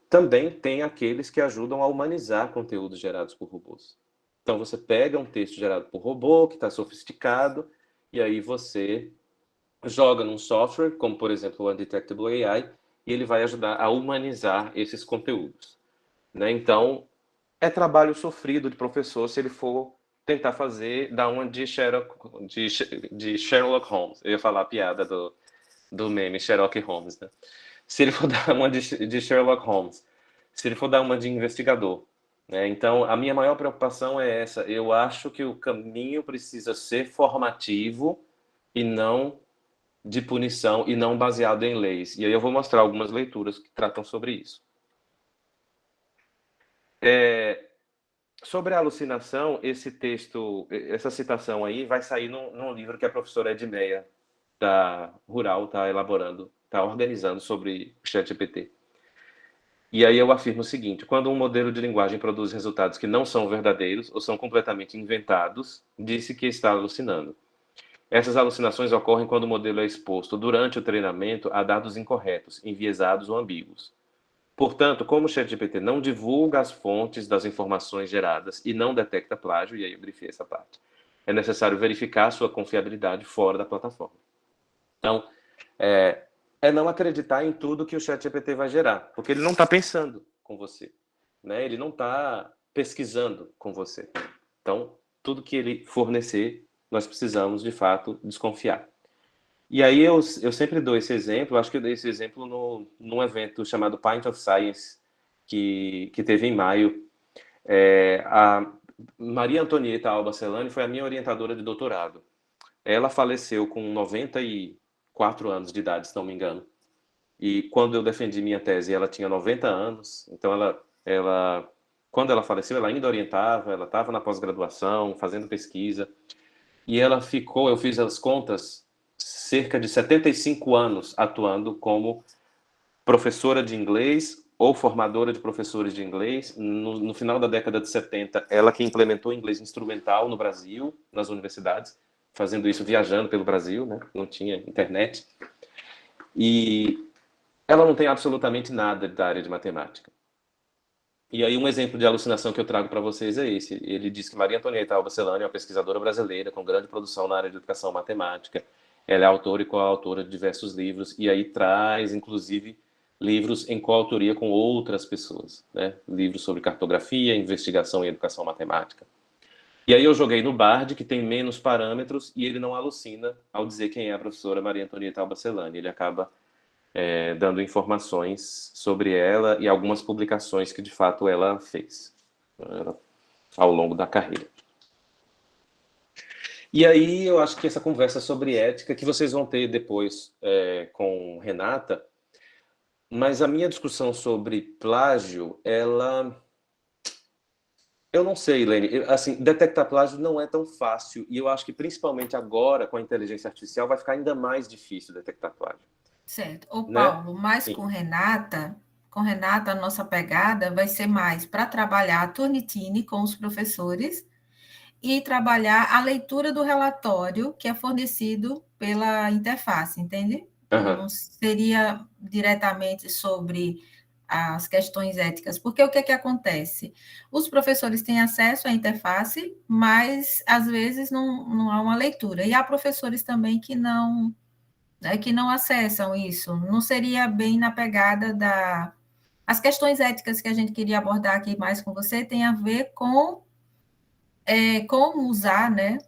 também tem aqueles que ajudam a humanizar conteúdos gerados por robôs. Então, você pega um texto gerado por robô, que está sofisticado, e aí você joga num software, como por exemplo o Undetectable AI, e ele vai ajudar a humanizar esses conteúdos. Né? Então, é trabalho sofrido de professor se ele for tentar dar uma de Sherlock Holmes. Eu ia falar a piada do meme Sherlock Holmes. Né? Se ele for dar uma de Sherlock Holmes, se ele for dar uma de investigador. Né? Então, a minha maior preocupação é essa. Eu acho que o caminho precisa ser formativo e não de punição e não baseado em leis. E aí eu vou mostrar algumas leituras que tratam sobre isso. Sobre a alucinação, esse texto, essa citação aí vai sair num livro que a professora Edmeia da Rural está elaborando, está organizando sobre o ChatGPT. E aí eu afirmo o seguinte: quando um modelo de linguagem produz resultados que não são verdadeiros ou são completamente inventados, disse que está alucinando. Essas alucinações ocorrem quando o modelo é exposto durante o treinamento a dados incorretos, enviesados ou ambíguos. Portanto, como o ChatGPT não divulga as fontes das informações geradas e não detecta plágio, e aí eu grifei essa parte, é necessário verificar sua confiabilidade fora da plataforma. Então, é não acreditar em tudo que o ChatGPT vai gerar, porque ele não está pensando com você, né? Ele não está pesquisando com você. Então, tudo que ele fornecer, nós precisamos, de fato, desconfiar. E aí eu sempre dou esse exemplo, acho que eu dei esse exemplo num evento chamado Pint of Science, que teve em maio. A Maria Antonieta Alba Celani foi a minha orientadora de doutorado. Ela faleceu com 94 anos de idade, se não me engano. E quando eu defendi minha tese, ela tinha 90 anos. Então, quando ela faleceu, ela ainda orientava, ela estava na pós-graduação, fazendo pesquisa. E ela ficou, eu fiz as contas, cerca de 75 anos atuando como professora de inglês ou formadora de professores de inglês. No final da década de 70, ela que implementou o inglês instrumental no Brasil, nas universidades, fazendo isso viajando pelo Brasil, né? Não tinha internet. E ela não tem absolutamente nada da área de matemática. E aí um exemplo de alucinação que eu trago para vocês é esse. Ele diz que Maria Antonieta Alba Celani é uma pesquisadora brasileira com grande produção na área de educação matemática. Ela é autora e coautora de diversos livros, e aí traz, inclusive, livros em coautoria com outras pessoas, né? Livros sobre cartografia, investigação em educação matemática. E aí eu joguei no Bard, que tem menos parâmetros, e ele não alucina ao dizer quem é a professora Maria Antonieta Alba Celani. Ele acaba dando informações sobre ela e algumas publicações que de fato ela fez ao longo da carreira. E aí eu acho que essa conversa sobre ética que vocês vão ter depois com Renata, mas a minha discussão sobre plágio, eu não sei, Lene, assim, detectar plágio não é tão fácil, e eu acho que principalmente agora com a inteligência artificial vai ficar ainda mais difícil detectar plágio, Certo. Ô, né? Paulo, mas Sim. Com Renata, a nossa pegada vai ser mais para trabalhar a Turnitin com os professores e trabalhar a leitura do relatório que é fornecido pela interface, entende? Aham. Não seria diretamente sobre as questões éticas, porque o que é que acontece? Os professores têm acesso à interface, mas às vezes não há uma leitura. E há professores também que não, né, que não acessam isso. Não seria bem na pegada da. As questões éticas que a gente queria abordar aqui mais com você tem a ver com como usar, né,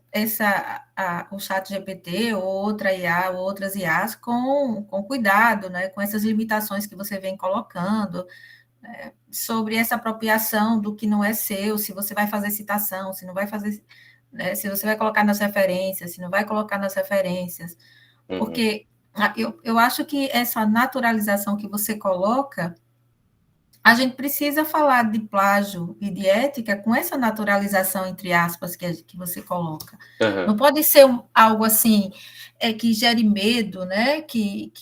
o chat GPT ou outra IA ou outras IAs com cuidado, né, com essas limitações que você vem colocando, sobre essa apropriação do que não é seu, se você vai fazer citação, se não vai fazer, né, se você vai colocar nas referências, se não vai colocar nas referências, Uhum. porque eu acho que essa naturalização que você coloca, a gente precisa falar de plágio e de ética com essa naturalização, entre aspas, que você coloca. Não Aham. pode ser algo assim que gere medo, né? Que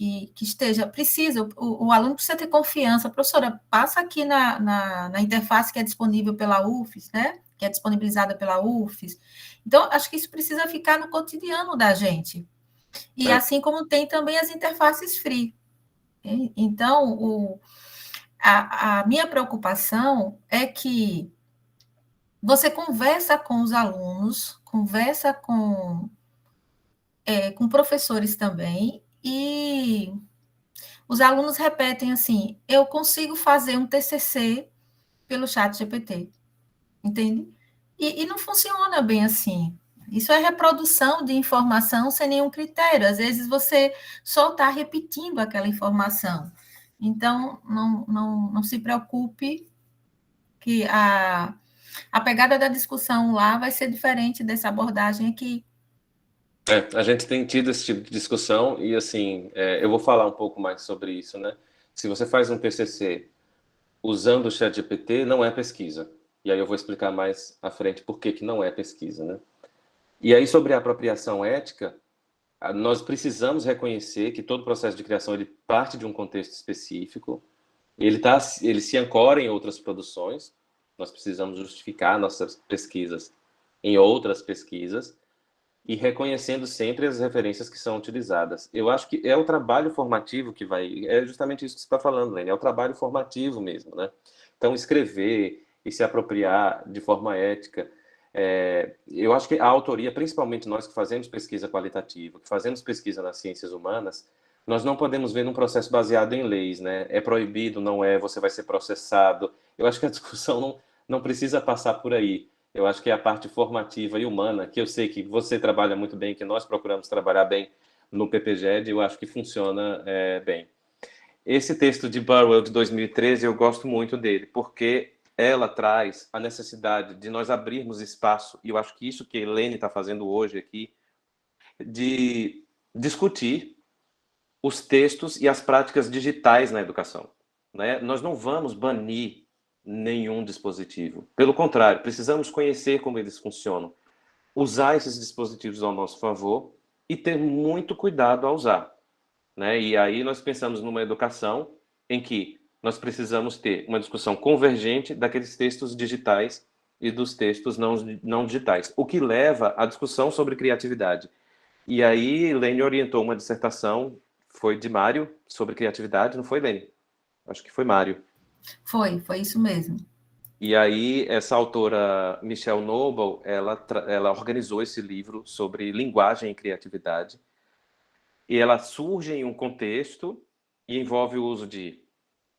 esteja. Precisa, o aluno precisa ter confiança. Professora, passa aqui na interface que é disponível pela UFES, né? Que é disponibilizada pela UFES. Então, acho que isso precisa ficar no cotidiano da gente. E É, assim como tem também as interfaces free. Então, a minha preocupação é que você conversa com os alunos, conversa com professores também, e os alunos repetem assim: eu consigo fazer um TCC pelo chat GPT, entende? E não funciona bem assim. Isso é reprodução de informação sem nenhum critério. Às vezes você só está repetindo aquela informação. Então, não se preocupe que a pegada da discussão lá vai ser diferente dessa abordagem aqui. a gente tem tido esse tipo de discussão e, assim, eu vou falar um pouco mais sobre isso, né? Se você faz um TCC usando o ChatGPT, não é pesquisa. E aí eu vou explicar mais à frente por que que não é pesquisa, né? E aí, sobre a apropriação ética, nós precisamos reconhecer que todo processo de criação ele parte de um contexto específico, ele se ancora em outras produções, nós precisamos justificar nossas pesquisas em outras pesquisas, e reconhecendo sempre as referências que são utilizadas. Eu acho que é o trabalho formativo que vai. É justamente isso que você está falando, Lene, é o trabalho formativo mesmo, né? Então, escrever e se apropriar de forma ética. Eu acho que a autoria, principalmente nós que fazemos pesquisa qualitativa, que fazemos pesquisa nas ciências humanas, nós não podemos ver num processo baseado em leis, né? É proibido, não é, você vai ser processado. Eu acho que a discussão não precisa passar por aí. Eu acho que é a parte formativa e humana, que eu sei que você trabalha muito bem, que nós procuramos trabalhar bem no PPGED, eu acho que funciona bem. Esse texto de Burwell de 2013, eu gosto muito dele, porque ela traz a necessidade de nós abrirmos espaço, e eu acho que isso que a Helene está fazendo hoje aqui, de discutir os textos e as práticas digitais na educação, né? Nós não vamos banir nenhum dispositivo. Pelo contrário, precisamos conhecer como eles funcionam, usar esses dispositivos ao nosso favor e ter muito cuidado ao usar, né? E aí nós pensamos numa educação em que nós precisamos ter uma discussão convergente daqueles textos digitais e dos textos não digitais, o que leva à discussão sobre criatividade. E aí Lene orientou uma dissertação, foi de Mário, sobre criatividade, não foi, Lene? Acho que foi Mário. Foi isso mesmo. E aí, essa autora, Michelle Noble, ela organizou esse livro sobre linguagem e criatividade. E ela surge em um contexto e envolve o uso de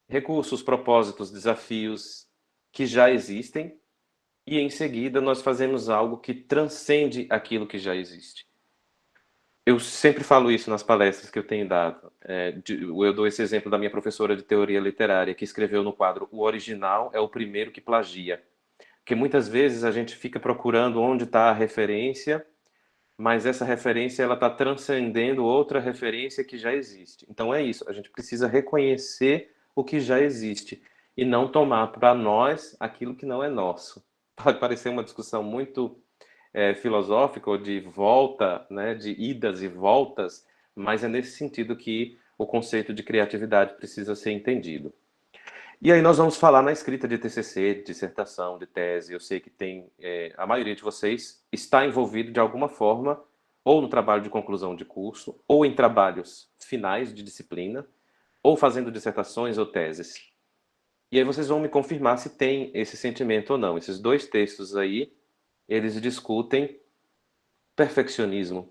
recursos, propósitos, desafios que já existem. E, em seguida, nós fazemos algo que transcende aquilo que já existe. Eu sempre falo isso nas palestras que eu tenho dado. Eu dou esse exemplo da minha professora de teoria literária, que escreveu no quadro: o original é o primeiro que plagia. Porque muitas vezes a gente fica procurando onde está a referência, mas essa referência ela está transcendendo outra referência que já existe. Então é isso, a gente precisa reconhecer o que já existe e não tomar para nós aquilo que não é nosso. Pode parecer uma discussão muito filosófica ou de volta, né, de idas e voltas, mas é nesse sentido que o conceito de criatividade precisa ser entendido. E aí nós vamos falar na escrita de TCC, de dissertação, de tese. Eu sei que a maioria de vocês está envolvido de alguma forma, ou no trabalho de conclusão de curso, ou em trabalhos finais de disciplina, ou fazendo dissertações ou teses. E aí vocês vão me confirmar se tem esse sentimento ou não. Esses dois textos aí, eles discutem perfeccionismo,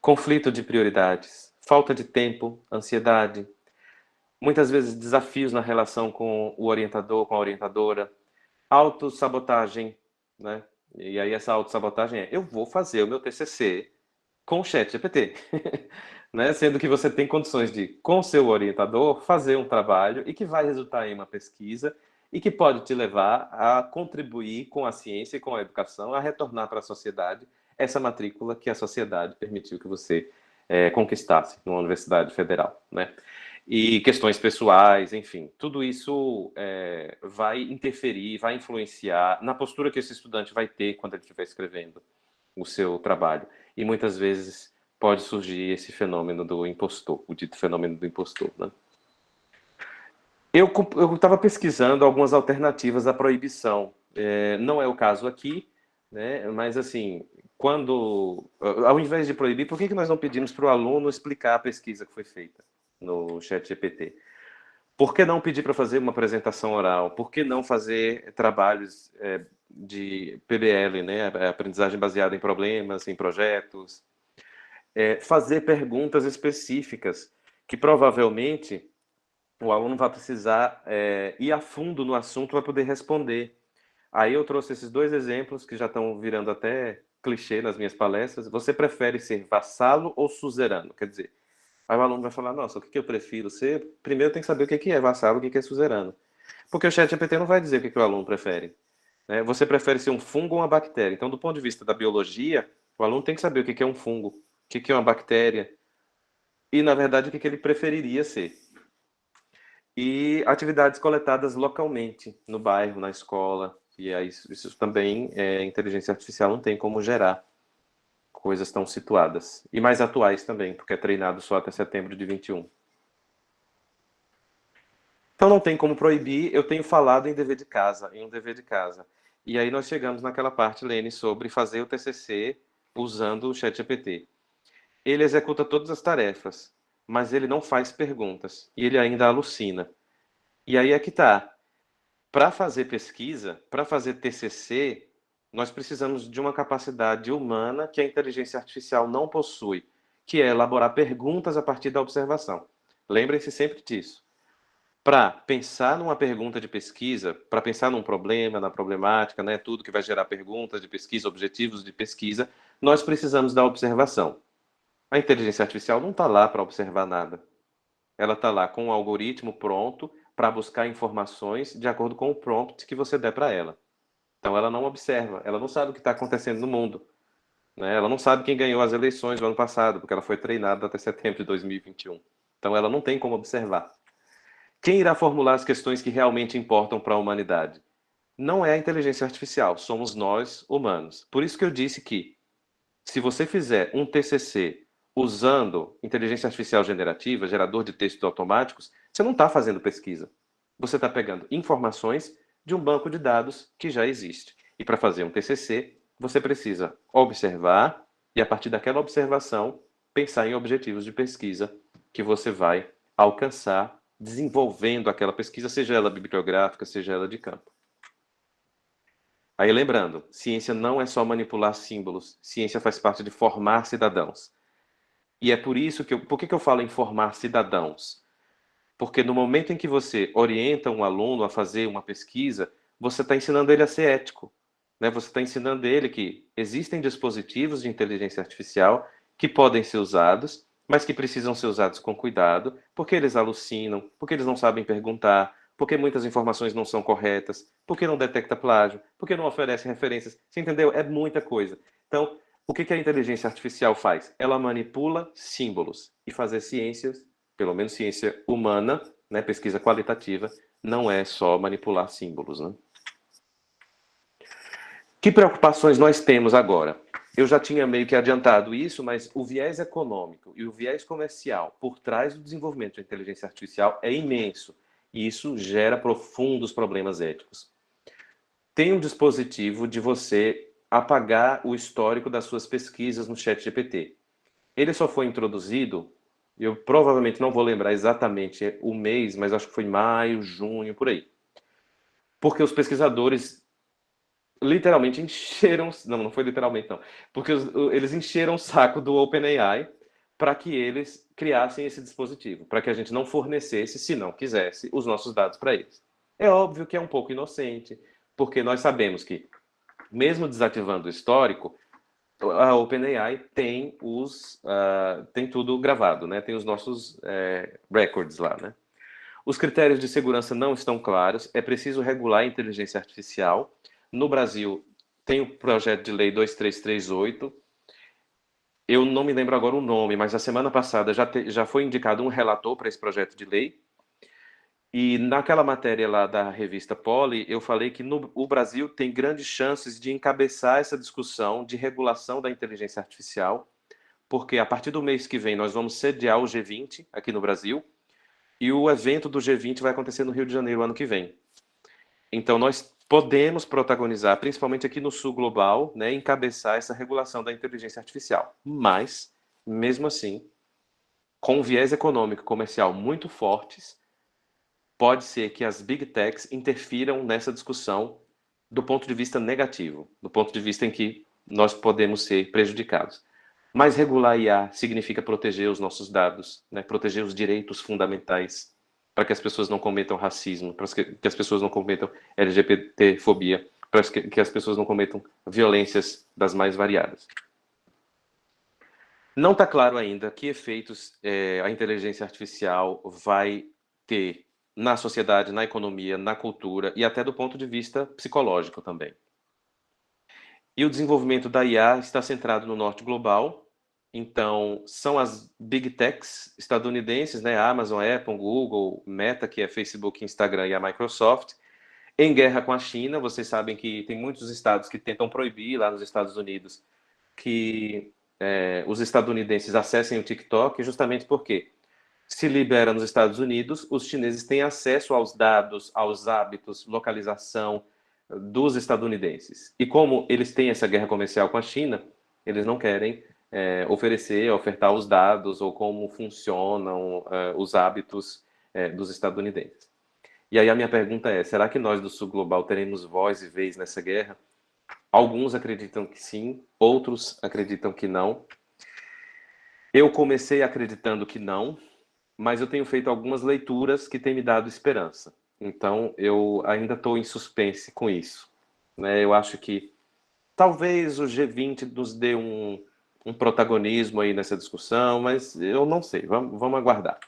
conflito de prioridades, falta de tempo, ansiedade, muitas vezes desafios na relação com o orientador, com a orientadora, autossabotagem, né? E aí essa autossabotagem eu vou fazer o meu TCC com o ChatGPT, né? Sendo que você tem condições de, com seu orientador, fazer um trabalho e que vai resultar em uma pesquisa e que pode te levar a contribuir com a ciência e com a educação, a retornar para a sociedade essa matrícula que a sociedade permitiu que você conquistasse numa universidade federal, né? E questões pessoais, enfim, tudo isso vai interferir, vai influenciar na postura que esse estudante vai ter quando ele estiver escrevendo o seu trabalho. E muitas vezes pode surgir esse fenômeno do impostor, o dito fenômeno do impostor, né? Eu estava pesquisando algumas alternativas à proibição. Não é o caso aqui, né? Mas assim, ao invés de proibir, por que nós não pedimos para o aluno explicar a pesquisa que foi feita no ChatGPT? Por que não pedir para fazer uma apresentação oral? Por que não fazer trabalhos de PBL, né? Aprendizagem baseada em problemas, em projetos? Fazer perguntas específicas que provavelmente o aluno vai precisar ir a fundo no assunto para poder responder. Aí eu trouxe esses dois exemplos que já estão virando até clichê nas minhas palestras. Você prefere ser vassalo ou suzerano? Quer dizer, aí o aluno vai falar: nossa, o que eu prefiro ser? Primeiro tem que saber o que é vassalo e o que é suzerano. Porque o ChatGPT não vai dizer o que o aluno prefere, né? Você prefere ser um fungo ou uma bactéria? Então, do ponto de vista da biologia, o aluno tem que saber o que é um fungo, o que é uma bactéria e, na verdade, o que ele preferiria ser. E atividades coletadas localmente, no bairro, na escola. E aí, isso também, inteligência artificial não tem como gerar coisas tão situadas. E mais atuais também, porque é treinado só até setembro de 21. Então não tem como proibir. Eu tenho falado em dever de casa, em um dever de casa. E aí nós chegamos naquela parte, Lene, sobre fazer o TCC usando o ChatGPT. Ele executa todas as tarefas, mas ele não faz perguntas. E ele ainda alucina. E aí é que tá. Para fazer pesquisa, para fazer TCC, nós precisamos de uma capacidade humana que a inteligência artificial não possui, que é elaborar perguntas a partir da observação. Lembrem-se sempre disso. Para pensar numa pergunta de pesquisa, para pensar num problema, na problemática, né, tudo que vai gerar perguntas de pesquisa, objetivos de pesquisa, nós precisamos da observação. A inteligência artificial não está lá para observar nada. Ela está lá com um algoritmo pronto para buscar informações de acordo com o prompt que você der para ela. Então ela não observa, ela não sabe o que está acontecendo no mundo, né? Ela não sabe quem ganhou as eleições do ano passado, porque ela foi treinada até setembro de 2021. Então ela não tem como observar. Quem irá formular as questões que realmente importam para a humanidade? Não é a inteligência artificial, somos nós, humanos. Por isso que eu disse que, se você fizer um TCC usando inteligência artificial generativa, gerador de textos automáticos, você não está fazendo pesquisa. Você está pegando informações de um banco de dados que já existe. E para fazer um TCC, você precisa observar e, a partir daquela observação, pensar em objetivos de pesquisa que você vai alcançar desenvolvendo aquela pesquisa, seja ela bibliográfica, seja ela de campo. Aí lembrando, ciência não é só manipular símbolos, ciência faz parte de formar cidadãos. E é por isso que por que eu falo em formar cidadãos? Porque no momento em que você orienta um aluno a fazer uma pesquisa, você está ensinando ele a ser ético, né? Você está ensinando ele que existem dispositivos de inteligência artificial que podem ser usados, mas que precisam ser usados com cuidado, porque eles alucinam, porque eles não sabem perguntar, porque muitas informações não são corretas, porque não detecta plágio, porque não oferece referências. Você entendeu? É muita coisa. Então, o que a inteligência artificial faz? Ela manipula símbolos. E fazer ciências, pelo menos ciência humana, né, pesquisa qualitativa, não é só manipular símbolos, né? Que preocupações nós temos agora? Eu já tinha meio que adiantado isso, mas o viés econômico e o viés comercial por trás do desenvolvimento da inteligência artificial é imenso. E isso gera profundos problemas éticos. Tem um dispositivo de você apagar o histórico das suas pesquisas no ChatGPT. Ele só foi introduzido, eu provavelmente não vou lembrar exatamente o mês, mas acho que foi maio, junho, por aí. Porque os pesquisadores literalmente encheram, não foi literalmente não, porque eles encheram o saco do OpenAI para que eles criassem esse dispositivo, para que a gente não fornecesse, se não quisesse, os nossos dados para eles. É óbvio que é um pouco inocente, porque nós sabemos que, mesmo desativando o histórico, a OpenAI tem tem tudo gravado, né? Tem os nossos records lá, né? Os critérios de segurança não estão claros, é preciso regular a inteligência artificial. No Brasil, tem o projeto de lei 2338. Eu não me lembro agora o nome, mas a semana passada já foi indicado um relator para esse projeto de lei. E naquela matéria lá da revista Poli, eu falei que o Brasil tem grandes chances de encabeçar essa discussão de regulação da inteligência artificial, porque a partir do mês que vem nós vamos sediar o G20 aqui no Brasil, e o evento do G20 vai acontecer no Rio de Janeiro ano que vem. Então nós podemos protagonizar, principalmente aqui no sul global, né, encabeçar essa regulação da inteligência artificial. Mas, mesmo assim, com viés econômico e comercial muito fortes, pode ser que as big techs interfiram nessa discussão do ponto de vista negativo, do ponto de vista em que nós podemos ser prejudicados. Mas regular IA significa proteger os nossos dados, né? Proteger os direitos fundamentais, para que as pessoas não cometam racismo, para que as pessoas não cometam LGBTfobia, para que as pessoas não cometam violências das mais variadas. Não está claro ainda que efeitos a inteligência artificial vai ter na sociedade, na economia, na cultura e até do ponto de vista psicológico também. E o desenvolvimento da IA está centrado no norte global. Então, são as big techs estadunidenses, né? Amazon, Apple, Google, Meta, que é Facebook, Instagram e a Microsoft, em guerra com a China. Vocês sabem que tem muitos estados que tentam proibir lá nos Estados Unidos que os estadunidenses acessem o TikTok, justamente porque se libera nos Estados Unidos, os chineses têm acesso aos dados, aos hábitos, localização dos estadunidenses. E como eles têm essa guerra comercial com a China, eles não querem ofertar os dados ou como funcionam os hábitos dos estadunidenses. E aí a minha pergunta é, será que nós do Sul Global teremos voz e vez nessa guerra? Alguns acreditam que sim, outros acreditam que não. Eu comecei acreditando que não, mas eu tenho feito algumas leituras que têm me dado esperança. Então, eu ainda estou em suspense com isso, né? Eu acho que talvez o G20 nos dê um protagonismo aí nessa discussão, mas eu não sei. Vamos aguardar.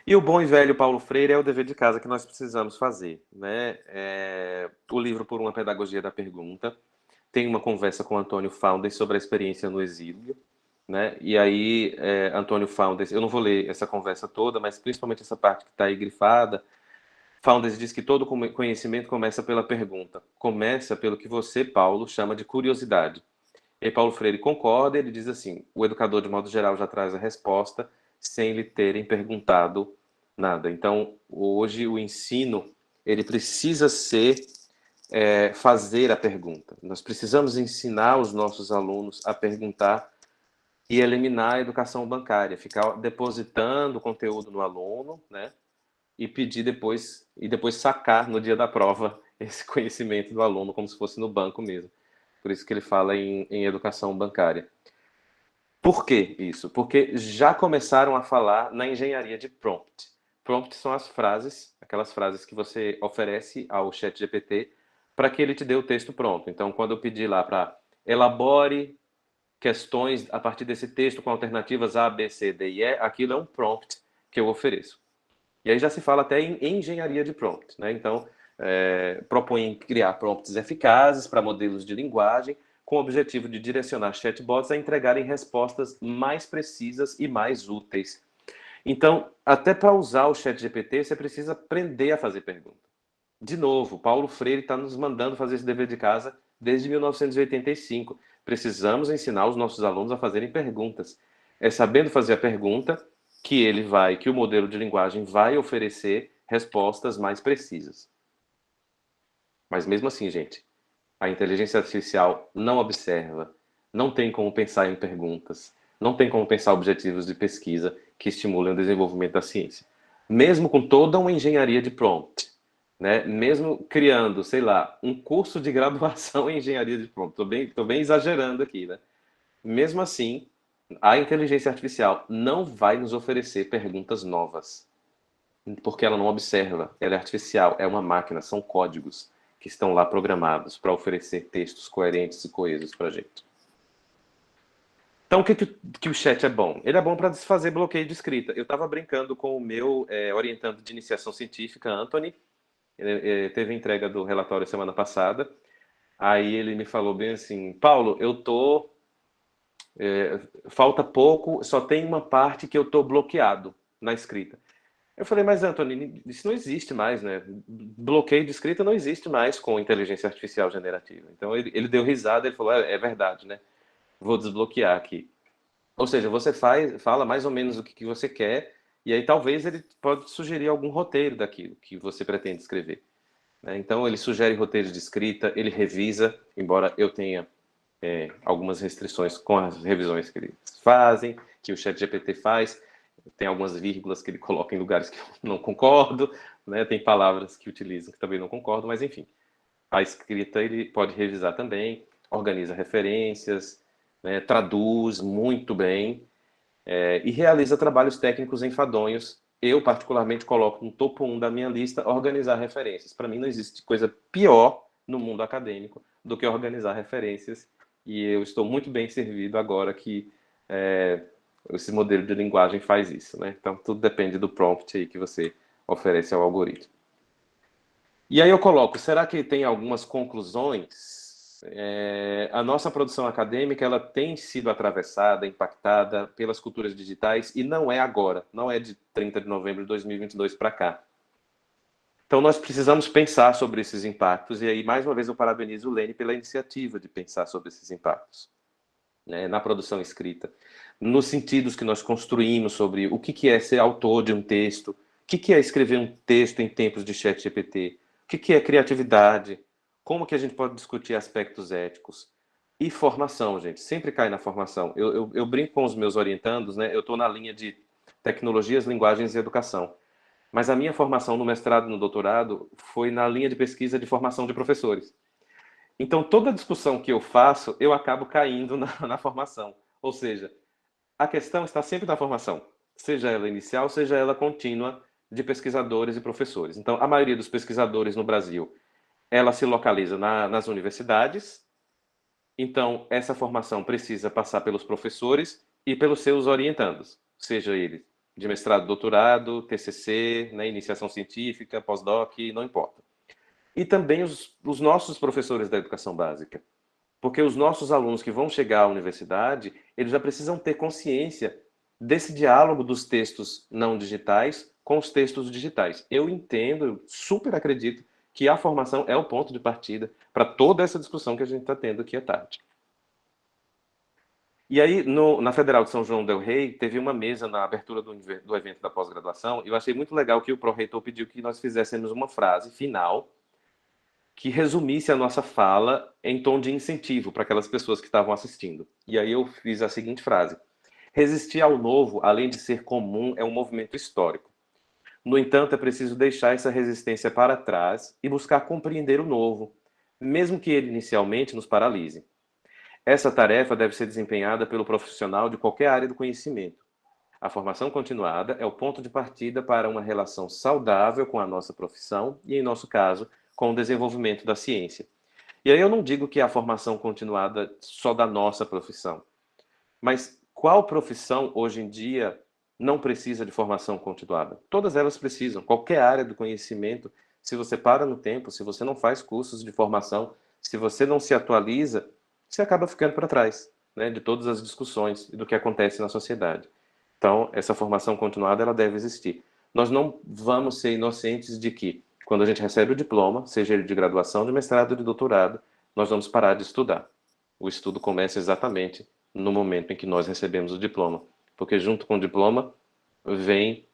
E o bom e velho Paulo Freire é o dever de casa que nós precisamos fazer, né? O livro Por uma Pedagogia da Pergunta tem uma conversa com Antônio Faundes sobre a experiência no exílio, né? E aí, Antônio Faundes, eu não vou ler essa conversa toda, mas principalmente essa parte que está aí grifada. Faundes diz que todo conhecimento começa pela pergunta, começa pelo que você, Paulo, chama de curiosidade. E Paulo Freire concorda, ele diz assim, o educador, de modo geral, já traz a resposta sem lhe terem perguntado nada. Então, hoje, o ensino, ele precisa ser fazer a pergunta. Nós precisamos ensinar os nossos alunos a perguntar e eliminar a educação bancária, ficar depositando conteúdo no aluno, né? E pedir depois sacar no dia da prova esse conhecimento do aluno como se fosse no banco mesmo. Por isso que ele fala em educação bancária. Por que isso? Porque já começaram a falar na engenharia de prompt. Prompt são as frases, aquelas frases que você oferece ao chat GPT para que ele te dê o texto pronto. Então, quando eu pedir lá para elabore questões a partir desse texto com alternativas A, B, C, D e E, aquilo é um prompt que eu ofereço. E aí já se fala até em engenharia de prompt, né? Então, propõem criar prompts eficazes para modelos de linguagem, com o objetivo de direcionar chatbots a entregarem respostas mais precisas e mais úteis. Então, até para usar o ChatGPT, você precisa aprender a fazer pergunta. De novo, Paulo Freire está nos mandando fazer esse dever de casa desde 1985. Precisamos ensinar os nossos alunos a fazerem perguntas. É sabendo fazer a pergunta que o modelo de linguagem vai oferecer respostas mais precisas. Mas mesmo assim, gente, a inteligência artificial não observa, não tem como pensar em perguntas, não tem como pensar objetivos de pesquisa que estimulem o desenvolvimento da ciência. Mesmo com toda uma engenharia de prompt, né? Mesmo criando, sei lá, um curso de graduação em engenharia de prompt, tô bem exagerando aqui, né? Mesmo assim, a inteligência artificial não vai nos oferecer perguntas novas, porque ela não observa, ela é artificial, é uma máquina, são códigos que estão lá programados para oferecer textos coerentes e coesos para a gente. Então, que o chat é bom? Ele é bom para desfazer bloqueio de escrita. Eu estava brincando com o meu orientando de iniciação científica, Anthony. Ele teve entrega do relatório semana passada. Aí ele me falou bem assim, Paulo, falta pouco, só tem uma parte que eu tô bloqueado na escrita. Eu falei, mas Anthony, isso não existe mais, né? Bloqueio de escrita não existe mais com inteligência artificial generativa. Então ele deu risada, ele falou, é verdade, né? Vou desbloquear aqui. Ou seja, você fala mais ou menos o que você quer, e aí talvez ele pode sugerir algum roteiro daquilo que você pretende escrever, né? Então ele sugere roteiros de escrita, ele revisa, embora eu tenha algumas restrições com as revisões que eles fazem, que o ChatGPT faz. Tem algumas vírgulas que ele coloca em lugares que eu não concordo, né? Tem palavras que utilizam que também não concordo, mas enfim. A escrita ele pode revisar também, organiza referências, né? Traduz muito bem e realiza trabalhos técnicos enfadonhos. Eu, particularmente, coloco no topo 1 da minha lista organizar referências. Para mim, não existe coisa pior no mundo acadêmico do que organizar referências. E eu estou muito bem servido agora que esse modelo de linguagem faz isso, né? Então, tudo depende do prompt aí que você oferece ao algoritmo. E aí eu coloco, será que tem algumas conclusões? A nossa produção acadêmica ela tem sido atravessada, impactada pelas culturas digitais e não é agora, não é de 30 de novembro de 2022 para cá. Então nós precisamos pensar sobre esses impactos e aí mais uma vez eu parabenizo o Lene pela iniciativa de pensar sobre esses impactos, né, na produção escrita, nos sentidos que nós construímos sobre o que é ser autor de um texto, o que é escrever um texto em tempos de ChatGPT, o que é criatividade, como que a gente pode discutir aspectos éticos e formação, gente, sempre cai na formação. Eu brinco com os meus orientandos, né? Eu estou na linha de tecnologias, linguagens e educação, mas a minha formação no mestrado e no doutorado foi na linha de pesquisa de formação de professores. Então, toda discussão que eu faço, eu acabo caindo na formação. Ou seja, a questão está sempre na formação, seja ela inicial, seja ela contínua, de pesquisadores e professores. Então, a maioria dos pesquisadores no Brasil, ela se localiza nas universidades. Então, essa formação precisa passar pelos professores e pelos seus orientandos, seja ele de mestrado, doutorado, TCC, né, iniciação científica, pós-doc, não importa. E também os nossos professores da educação básica. Porque os nossos alunos que vão chegar à universidade, eles já precisam ter consciência desse diálogo dos textos não digitais com os textos digitais. Eu entendo, eu super acredito que a formação é o ponto de partida para toda essa discussão que a gente está tendo aqui à tarde. E aí, na Federal de São João del Rei, teve uma mesa na abertura do evento da pós-graduação, e eu achei muito legal que o pró-reitor pediu que nós fizéssemos uma frase final que resumisse a nossa fala em tom de incentivo para aquelas pessoas que estavam assistindo. E aí eu fiz a seguinte frase: resistir ao novo, além de ser comum, é um movimento histórico. No entanto, é preciso deixar essa resistência para trás e buscar compreender o novo, mesmo que ele inicialmente nos paralise. Essa tarefa deve ser desempenhada pelo profissional de qualquer área do conhecimento. A formação continuada é o ponto de partida para uma relação saudável com a nossa profissão e, em nosso caso, com o desenvolvimento da ciência. E aí eu não digo que é a formação continuada só da nossa profissão, mas qual profissão hoje em dia não precisa de formação continuada? Todas elas precisam. Qualquer área do conhecimento, se você para no tempo, se você não faz cursos de formação, se você não se atualiza, você acaba ficando para trás, né, de todas as discussões e do que acontece na sociedade. Então, essa formação continuada ela deve existir. Nós não vamos ser inocentes de que, quando a gente recebe o diploma, seja ele de graduação, de mestrado, de doutorado, nós vamos parar de estudar. O estudo começa exatamente no momento em que nós recebemos o diploma, porque junto com o diploma vem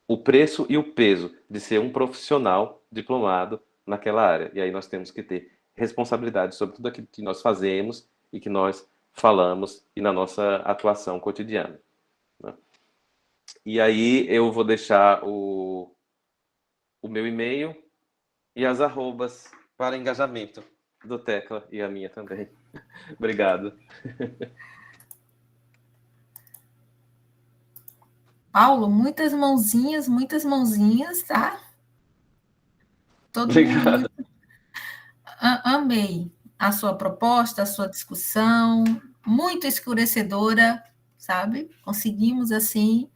o preço e o peso de ser um profissional diplomado naquela área. E aí nós temos que ter responsabilidade sobre tudo aquilo que nós fazemos e que nós falamos e na nossa atuação cotidiana, né? E aí eu vou deixar o meu e-mail e as arrobas para engajamento do Tecla e a minha também. Obrigado. Paulo, muitas mãozinhas, tá? Todo mundo Obrigado. muito. Amei a sua proposta, a sua discussão, muito escurecedora, sabe? Conseguimos assim,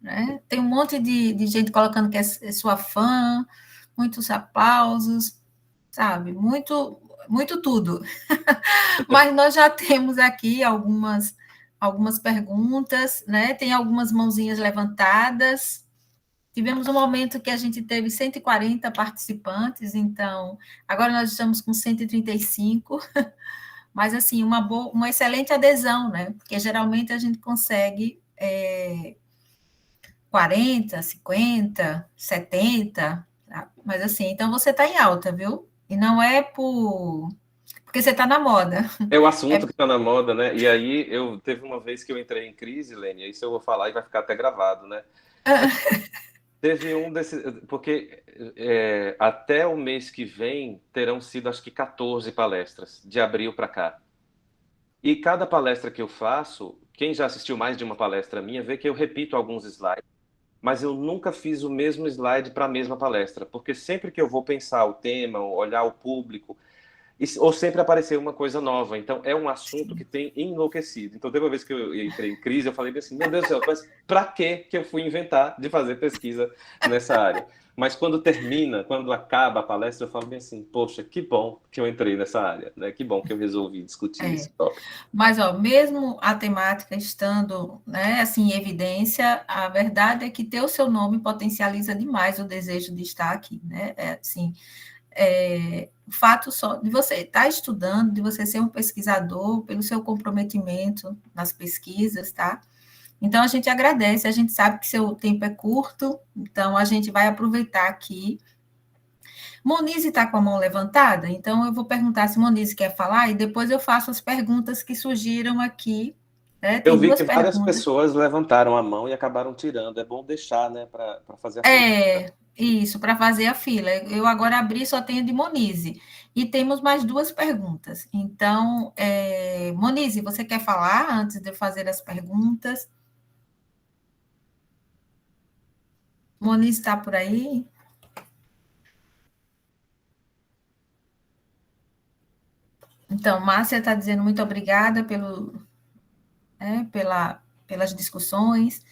né? Tem um monte de gente colocando que é sua fã, muitos aplausos, sabe? Muito tudo. Mas nós já temos aqui algumas perguntas, né? Tem algumas mãozinhas levantadas. Tivemos um momento que a gente teve 140 participantes, então agora nós estamos com 135, mas assim, uma excelente adesão, né? Porque geralmente a gente consegue 40, 50, 70, tá? Mas assim, então você está em alta, viu? E não é porque você está na moda. É o assunto É... que está na moda, né? E aí eu teve uma vez que eu entrei em crise, Lênia, isso eu vou falar e vai ficar até gravado, né? Teve um desses, porque até o mês que vem terão sido acho que 14 palestras, de abril para cá. E cada palestra que eu faço, quem já assistiu mais de uma palestra minha, vê que eu repito alguns slides, mas eu nunca fiz o mesmo slide para a mesma palestra, porque sempre que eu vou pensar o tema, olhar o público, ou sempre aparecer uma coisa nova. Então, é um assunto que tem enlouquecido. Então, teve uma vez que eu entrei em crise, eu falei assim, meu Deus do céu, mas para que eu fui inventar de fazer pesquisa nessa área? Mas quando termina, quando acaba a palestra, eu falo bem assim, poxa, que bom que eu entrei nessa área, né? Que bom que eu resolvi discutir esse tópico. Mas, ó, mesmo a temática estando, né, assim, em evidência, a verdade é que ter o seu nome potencializa demais o desejo de estar aqui, né? Assim, o fato só de você estar estudando, de você ser um pesquisador, pelo seu comprometimento nas pesquisas, tá? Então, a gente agradece, a gente sabe que seu tempo é curto, então a gente vai aproveitar aqui. Monize está com a mão levantada, então eu vou perguntar se Monize quer falar e depois eu faço as perguntas que surgiram aqui, né? Eu Tem vi duas que várias perguntas. pessoas levantaram a mão e acabaram tirando. É bom deixar, né, para fazer a fila. Isso, para fazer a fila. Eu agora abri, só tenho de Monize. E temos mais duas perguntas. Então, Monize, você quer falar antes de eu fazer as perguntas? Monize está por aí? Então, Márcia está dizendo muito obrigada pelas discussões.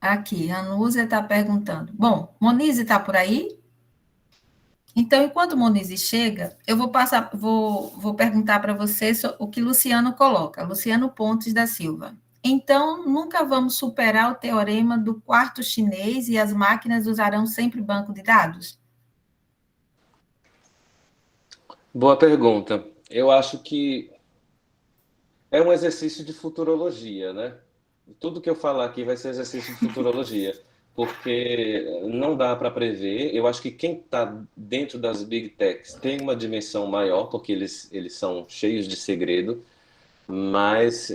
Aqui, a Núzia está perguntando. Bom, Monize está por aí? Então, enquanto Monize chega, eu vou perguntar para você o que Luciano coloca, Luciano Pontes da Silva. Então, nunca vamos superar o teorema do quarto chinês e as máquinas usarão sempre banco de dados? Boa pergunta. Eu acho que é um exercício de futurologia, né? Tudo que eu falar aqui vai ser exercício de futurologia, porque não dá para prever. Eu acho que quem está dentro das big techs tem uma dimensão maior, porque eles são cheios de segredo. Mas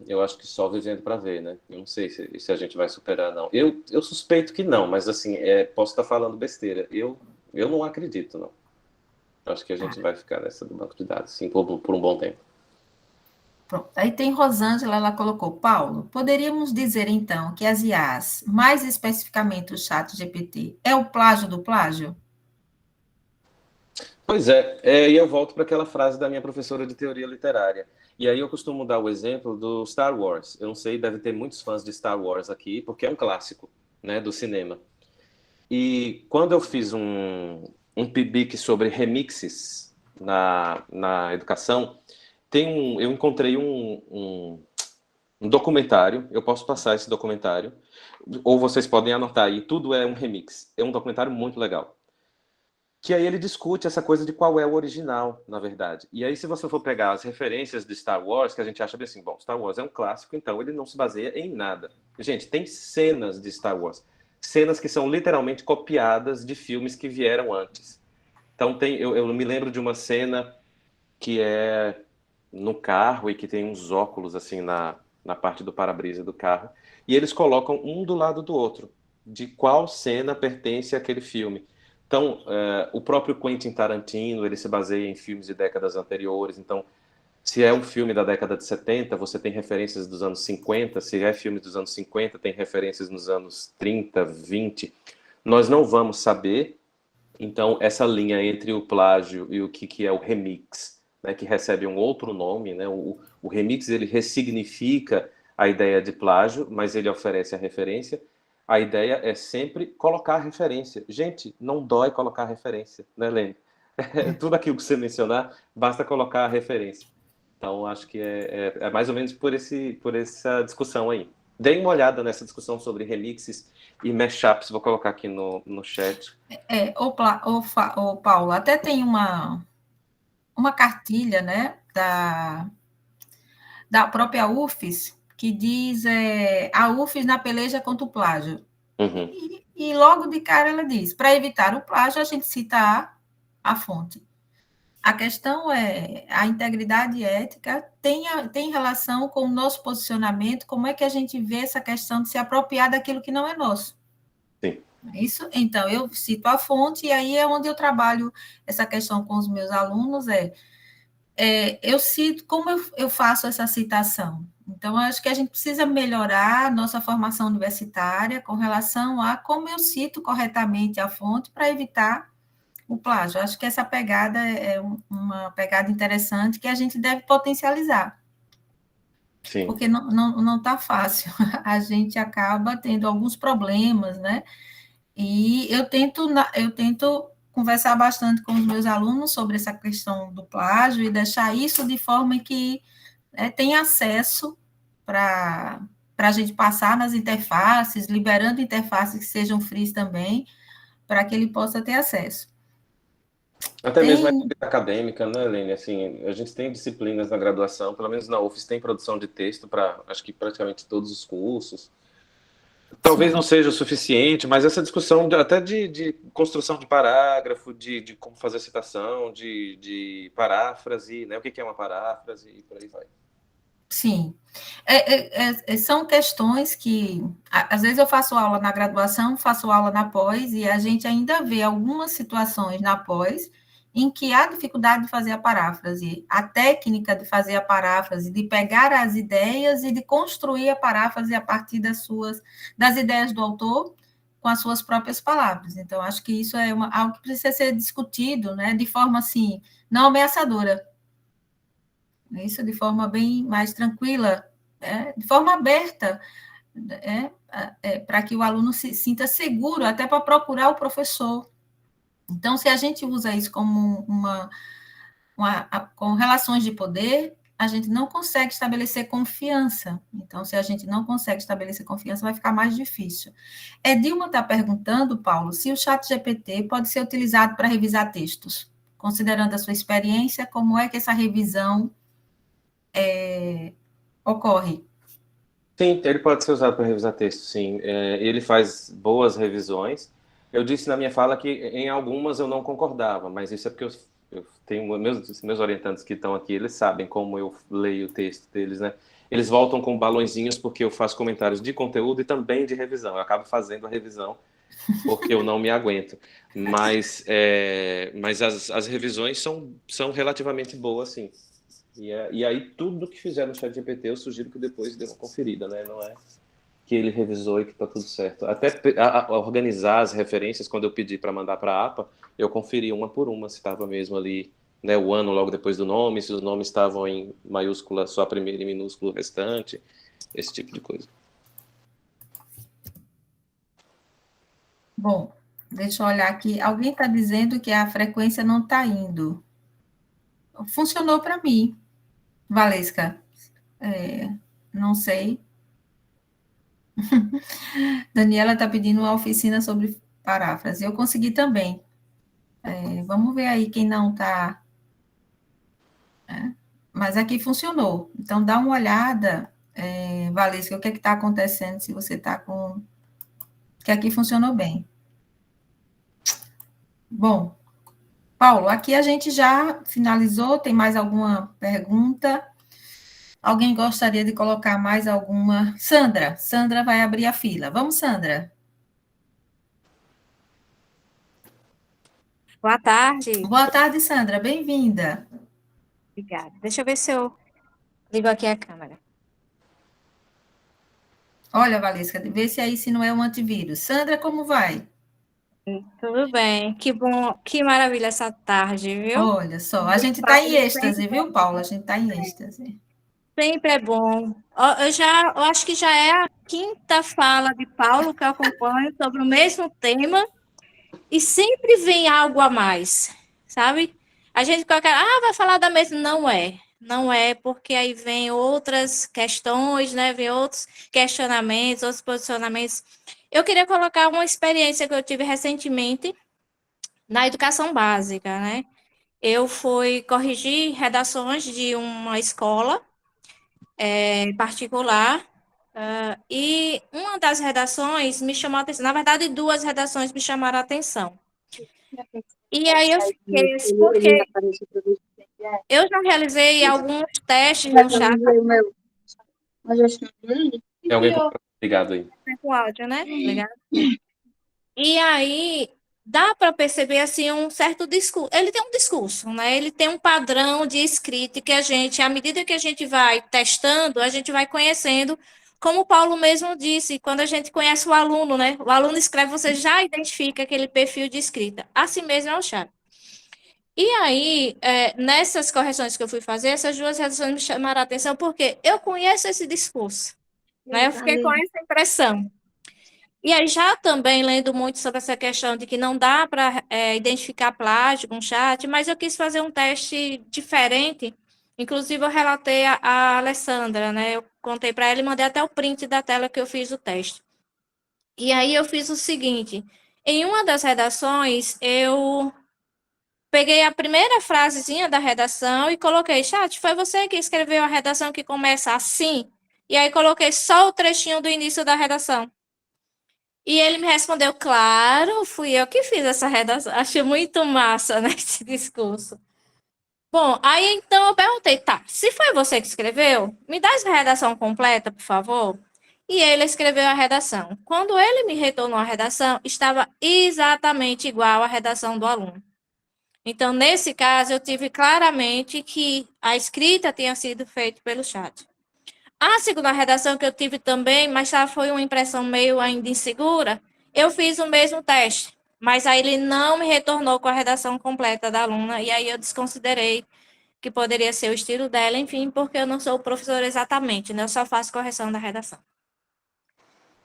eu acho que só vivendo para ver, né? Eu não sei se a gente vai superar, não. Eu suspeito que não, mas assim, posso estar falando besteira. Eu não acredito, não. Eu acho que a gente vai ficar nessa do banco de dados, sim, por um bom tempo. Pronto. Aí tem Rosângela, ela colocou, Paulo, poderíamos dizer então que as IAs, mais especificamente o chat GPT, é o plágio do plágio? Pois e eu volto para aquela frase da minha professora de teoria literária. E aí eu costumo dar o exemplo do Star Wars. Eu não sei, deve ter muitos fãs de Star Wars aqui, porque é um clássico, né, do cinema. E quando eu fiz um PIBIC sobre remixes na educação, eu encontrei um documentário, eu posso passar esse documentário, ou vocês podem anotar aí, tudo é um remix. É um documentário muito legal. Que aí ele discute essa coisa de qual é o original, na verdade. E aí, se você for pegar as referências de Star Wars, que a gente acha bem assim, bom, Star Wars é um clássico, então ele não se baseia em nada. Gente, tem cenas de Star Wars, cenas que são literalmente copiadas de filmes que vieram antes. Então, eu me lembro de uma cena que é no carro e que tem uns óculos assim na parte do para-brisa do carro, e eles colocam um do lado do outro, de qual cena pertence àquele filme. Então, o próprio Quentin Tarantino, ele se baseia em filmes de décadas anteriores, então, se é um filme da década de 70, você tem referências dos anos 50, se é filme dos anos 50, tem referências nos anos 30, 20. Nós não vamos saber, então, essa linha entre o plágio e o que é o remix, né, que recebe um outro nome, né, o remix ele ressignifica a ideia de plágio, mas ele oferece a referência. A ideia é sempre colocar a referência. Gente, não dói colocar a referência, né, Lene? Tudo aquilo que você mencionar, basta colocar a referência. Então, acho que é mais ou menos por essa discussão aí. Deem uma olhada nessa discussão sobre remixes e mashups, vou colocar aqui no chat. Ô, Paulo, até tem uma cartilha, né, da própria UFES, que diz a UFES na peleja contra o plágio. Uhum. E logo de cara ela diz, para evitar o plágio, a gente cita a fonte. A questão é, a integridade ética tem relação com o nosso posicionamento, como é que a gente vê essa questão de se apropriar daquilo que não é nosso. Sim. É isso? Então, eu cito a fonte, e aí é onde eu trabalho essa questão com os meus alunos, eu cito, como eu faço essa citação? Então, eu acho que a gente precisa melhorar a nossa formação universitária com relação a como eu cito corretamente a fonte para evitar o plágio. Eu acho que essa pegada é uma pegada interessante que a gente deve potencializar, Sim. porque não está fácil. A gente acaba tendo alguns problemas, né? E eu tento conversar bastante com os meus alunos sobre essa questão do plágio e deixar isso de forma que tenha acesso para a gente passar nas interfaces, liberando interfaces que sejam frias também, para que ele possa ter acesso. Até mesmo a Tem, escrita acadêmica, né, Helene? Assim, a gente tem disciplinas na graduação, pelo menos na UFES tem produção de texto para, acho que praticamente todos os cursos. Talvez não sim, seja o suficiente, mas essa discussão até de construção de parágrafo, de como fazer citação, de paráfrase, né? O que é uma paráfrase e por aí vai. sim. São questões que, às vezes, eu faço aula na graduação, faço aula na pós, e a gente ainda vê algumas situações na pós em que há dificuldade de fazer a paráfrase, a técnica de fazer a paráfrase, de pegar as ideias e de construir a paráfrase a partir das ideias do autor com as suas próprias palavras. Então, acho que isso é algo que precisa ser discutido, né, de forma, assim, não ameaçadora, isso de forma bem mais tranquila, de forma aberta, para que o aluno se sinta seguro, até para procurar o professor. Então, se a gente usa isso como com relações de poder, a gente não consegue estabelecer confiança. Então, se a gente não consegue estabelecer confiança, vai ficar mais difícil. Dilma está perguntando, Paulo, se o chat GPT pode ser utilizado para revisar textos. Considerando a sua experiência, como é que essa revisão ocorre? Sim, ele pode ser usado para revisar texto, sim. Ele faz boas revisões. Eu disse na minha fala que em algumas eu não concordava, mas isso é porque eu Eu tenho meus orientandos que estão aqui, eles sabem como eu leio o texto deles, né? Eles voltam com balõezinhos porque eu faço comentários de conteúdo e também de revisão. Eu acabo fazendo a revisão porque eu não me aguento. Mas as revisões são relativamente boas, sim. E aí, tudo que fizer no ChatGPT, eu sugiro que depois dê uma conferida, né? Não é que ele revisou e que está tudo certo. Até organizar as referências, quando eu pedi para mandar para a APA, eu conferi uma por uma se estava mesmo ali, né, o ano logo depois do nome, se os nomes estavam em maiúscula só a primeira e minúsculo o restante, esse tipo de coisa. Bom, deixa eu olhar aqui. Alguém está dizendo que a frequência não está indo. Funcionou para mim, Valesca. Não sei. Daniela está pedindo uma oficina sobre paráfrase. Eu consegui também. Vamos ver aí quem não está. Mas aqui funcionou. Então, dá uma olhada, Valesca, o que é que está acontecendo se você está com. Que aqui funcionou bem. Bom, Paulo, aqui a gente já finalizou. Tem mais alguma pergunta? Alguém gostaria de colocar mais alguma? Sandra vai abrir a fila. Vamos, Sandra. Boa tarde. Boa tarde, Sandra. Bem-vinda. Obrigada. Deixa eu ver se eu ligo aqui a câmera. Olha, Valesca, vê se aí se não é um antivírus. Sandra, como vai? Tudo bem. Que bom, que maravilha essa tarde, viu? Olha só, a gente está em Paulo, êxtase, viu, Paula? A gente está em êxtase. sempre é bom. Eu acho que já é a quinta fala de Paulo que eu acompanho sobre o mesmo tema e sempre vem algo a mais, sabe? A gente coloca, vai falar da mesma. Não é. Não é, porque aí vem outras questões, né? Vem outros questionamentos, outros posicionamentos. Eu queria colocar uma experiência que eu tive recentemente na educação básica, né? Eu fui corrigir redações de uma escola particular, e uma das redações me chamou a atenção. Na verdade, duas redações me chamaram a atenção. E aí eu fiquei, porque eu já realizei alguns testes no chat. Tem alguém ligado aí? Com áudio, né? Legal. E aí dá para perceber assim um certo discurso. Ele tem um discurso, né? Ele tem um padrão de escrita que a gente, à medida que a gente vai testando, a gente vai conhecendo, como o Paulo mesmo disse, quando a gente conhece o aluno, né? O aluno escreve, você já identifica aquele perfil de escrita. Assim mesmo é o chat. E aí, nessas correções que eu fui fazer, essas duas redações me chamaram a atenção porque eu conheço esse discurso, né? Eu fiquei com essa impressão. E aí, já também lendo muito sobre essa questão de que não dá para identificar plágio com chat, mas eu quis fazer um teste diferente. Inclusive, eu relatei a Alessandra, né? Eu contei para ela e mandei até o print da tela que eu fiz o teste. E aí, eu fiz o seguinte: em uma das redações, eu peguei a primeira frasezinha da redação e coloquei, chat, foi você que escreveu a redação que começa assim? E aí, coloquei só o trechinho do início da redação. E ele me respondeu, claro, fui eu que fiz essa redação. Achei muito massa, né, esse discurso. Bom, aí então eu perguntei, tá, se foi você que escreveu, me dá essa redação completa, por favor? E ele escreveu a redação. Quando ele me retornou a redação, estava exatamente igual à redação do aluno. Então, nesse caso, eu tive claramente que a escrita tinha sido feita pelo chat. A segunda redação que eu tive também, mas já foi uma impressão meio ainda insegura, eu fiz o mesmo teste, mas aí ele não me retornou com a redação completa da aluna, e aí eu desconsiderei que poderia ser o estilo dela, enfim, porque eu não sou o professor exatamente, né? Eu só faço correção da redação.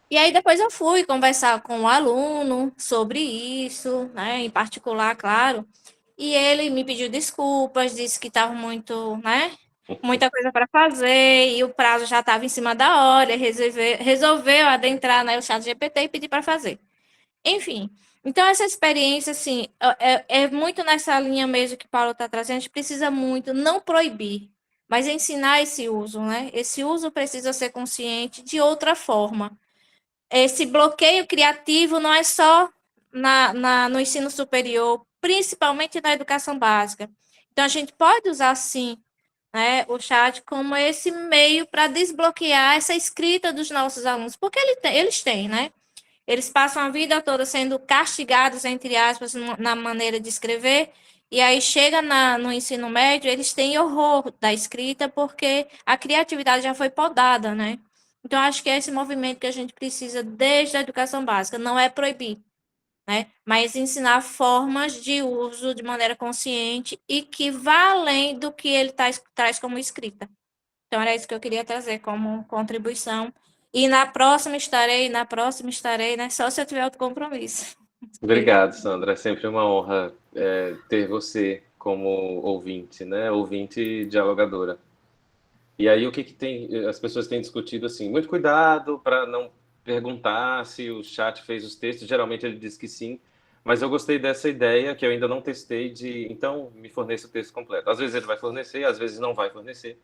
E aí depois eu fui conversar com o aluno sobre isso, né, em particular, claro, e ele me pediu desculpas, disse que estava muito, né, muita coisa para fazer, e o prazo já estava em cima da hora, resolveu adentrar no chat GPT e pedir para fazer. Enfim, então essa experiência, assim, é muito nessa linha mesmo que o Paulo está trazendo, a gente precisa muito não proibir, mas ensinar esse uso, né? Esse uso precisa ser consciente de outra forma. Esse bloqueio criativo não é só no ensino superior, principalmente na educação básica. Então, a gente pode usar, sim, né, o chat como esse meio para desbloquear essa escrita dos nossos alunos, porque eles têm, né? Eles passam a vida toda sendo castigados, entre aspas, na maneira de escrever, e aí chega no ensino médio, eles têm horror da escrita, porque a criatividade já foi podada, né? Então, acho que é esse movimento que a gente precisa desde a educação básica, não é proibir, né? Mas ensinar formas de uso de maneira consciente e que vá além do que ele traz como escrita. Então, era isso que eu queria trazer como contribuição. E na próxima estarei, né? Só se eu tiver outro compromisso. Obrigado, Sandra. É sempre uma honra ter você como ouvinte, né? Ouvinte e dialogadora. E aí, o que tem? As pessoas têm discutido assim, muito cuidado para não perguntar se o chat fez os textos. Geralmente ele diz que sim, mas eu gostei dessa ideia que eu ainda não testei de, então, me forneça o texto completo. Às vezes ele vai fornecer, às vezes não vai fornecer.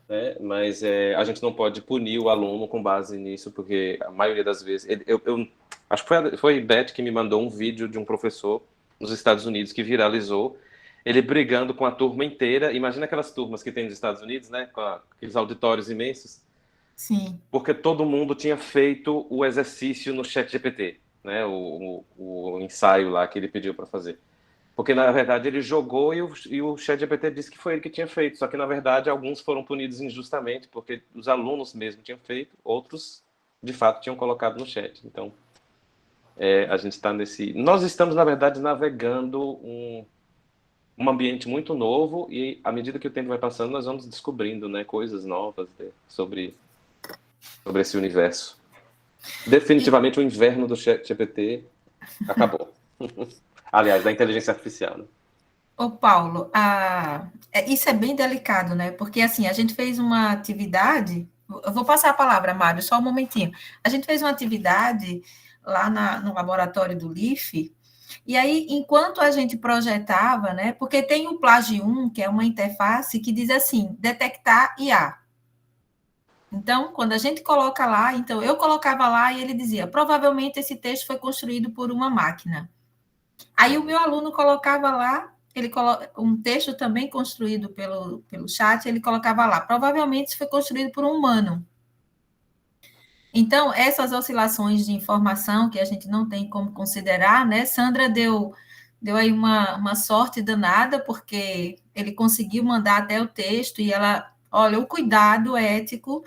Né? Mas a gente não pode punir o aluno com base nisso, porque a maioria das vezes... eu acho que foi Beth que me mandou um vídeo de um professor nos Estados Unidos que viralizou, ele brigando com a turma inteira. Imagina aquelas turmas que tem nos Estados Unidos, né? Com aqueles auditórios imensos. Sim. Porque todo mundo tinha feito o exercício no ChatGPT, né? O ensaio lá que ele pediu para fazer. Porque, na verdade, ele jogou e o ChatGPT disse que foi ele que tinha feito. Só que, na verdade, alguns foram punidos injustamente, porque os alunos mesmo tinham feito, outros, de fato, tinham colocado no chat. Então, a gente está nesse... Nós estamos, na verdade, navegando um ambiente muito novo e, à medida que o tempo vai passando, nós vamos descobrindo, né, coisas novas sobre esse universo. Definitivamente, o inverno do ChatGPT acabou. Aliás, da inteligência artificial, né? Ô, Paulo, isso é bem delicado, né? Porque, assim, a gente fez uma atividade... Eu vou passar a palavra, Mário, só um momentinho. A gente fez uma atividade lá no laboratório do LIFE, e aí, enquanto a gente projetava, né? Porque tem o Plagium, que é uma interface que diz assim, detectar IA. Então, quando a gente coloca lá, então eu colocava lá e ele dizia, provavelmente esse texto foi construído por uma máquina. Aí o meu aluno colocava lá, um texto também construído pelo chat, ele colocava lá, provavelmente isso foi construído por um humano. Então, essas oscilações de informação que a gente não tem como considerar, né? Sandra deu aí uma sorte danada, porque ele conseguiu mandar até o texto e ela, olha, o cuidado ético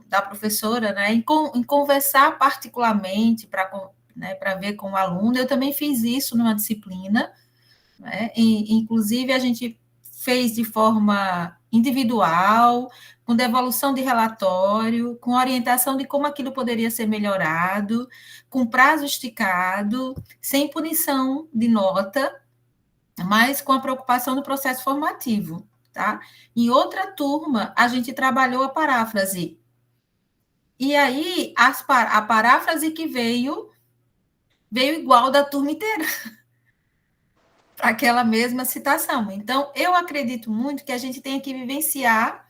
da professora, né? Em conversar particularmente para ver com o aluno. Eu também fiz isso numa disciplina, né? Inclusive, a gente fez de forma individual, com devolução de relatório, com orientação de como aquilo poderia ser melhorado, com prazo esticado, sem punição de nota, mas com a preocupação do processo formativo, tá? Em outra turma, a gente trabalhou a paráfrase. E aí, a paráfrase que veio igual da turma inteira, para aquela mesma citação. Então, eu acredito muito que a gente tem que vivenciar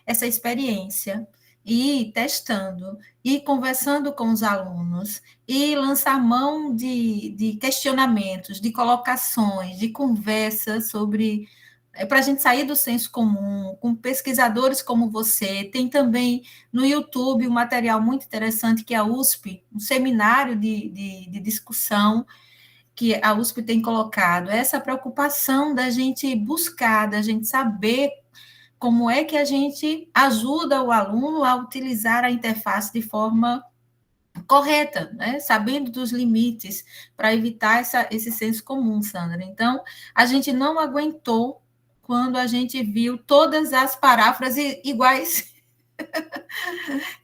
essa experiência, e ir testando, e conversando com os alunos, e lançar mão de questionamentos, de colocações, de conversas sobre... para a gente sair do senso comum, com pesquisadores como você. Tem também no YouTube um material muito interessante, que é a USP, um seminário de discussão, que a USP tem colocado, essa preocupação da gente buscar, da gente saber como é que a gente ajuda o aluno a utilizar a interface de forma correta, né? Sabendo dos limites, para evitar esse senso comum, Sandra. Então, a gente não aguentou quando a gente viu todas as paráfrases iguais.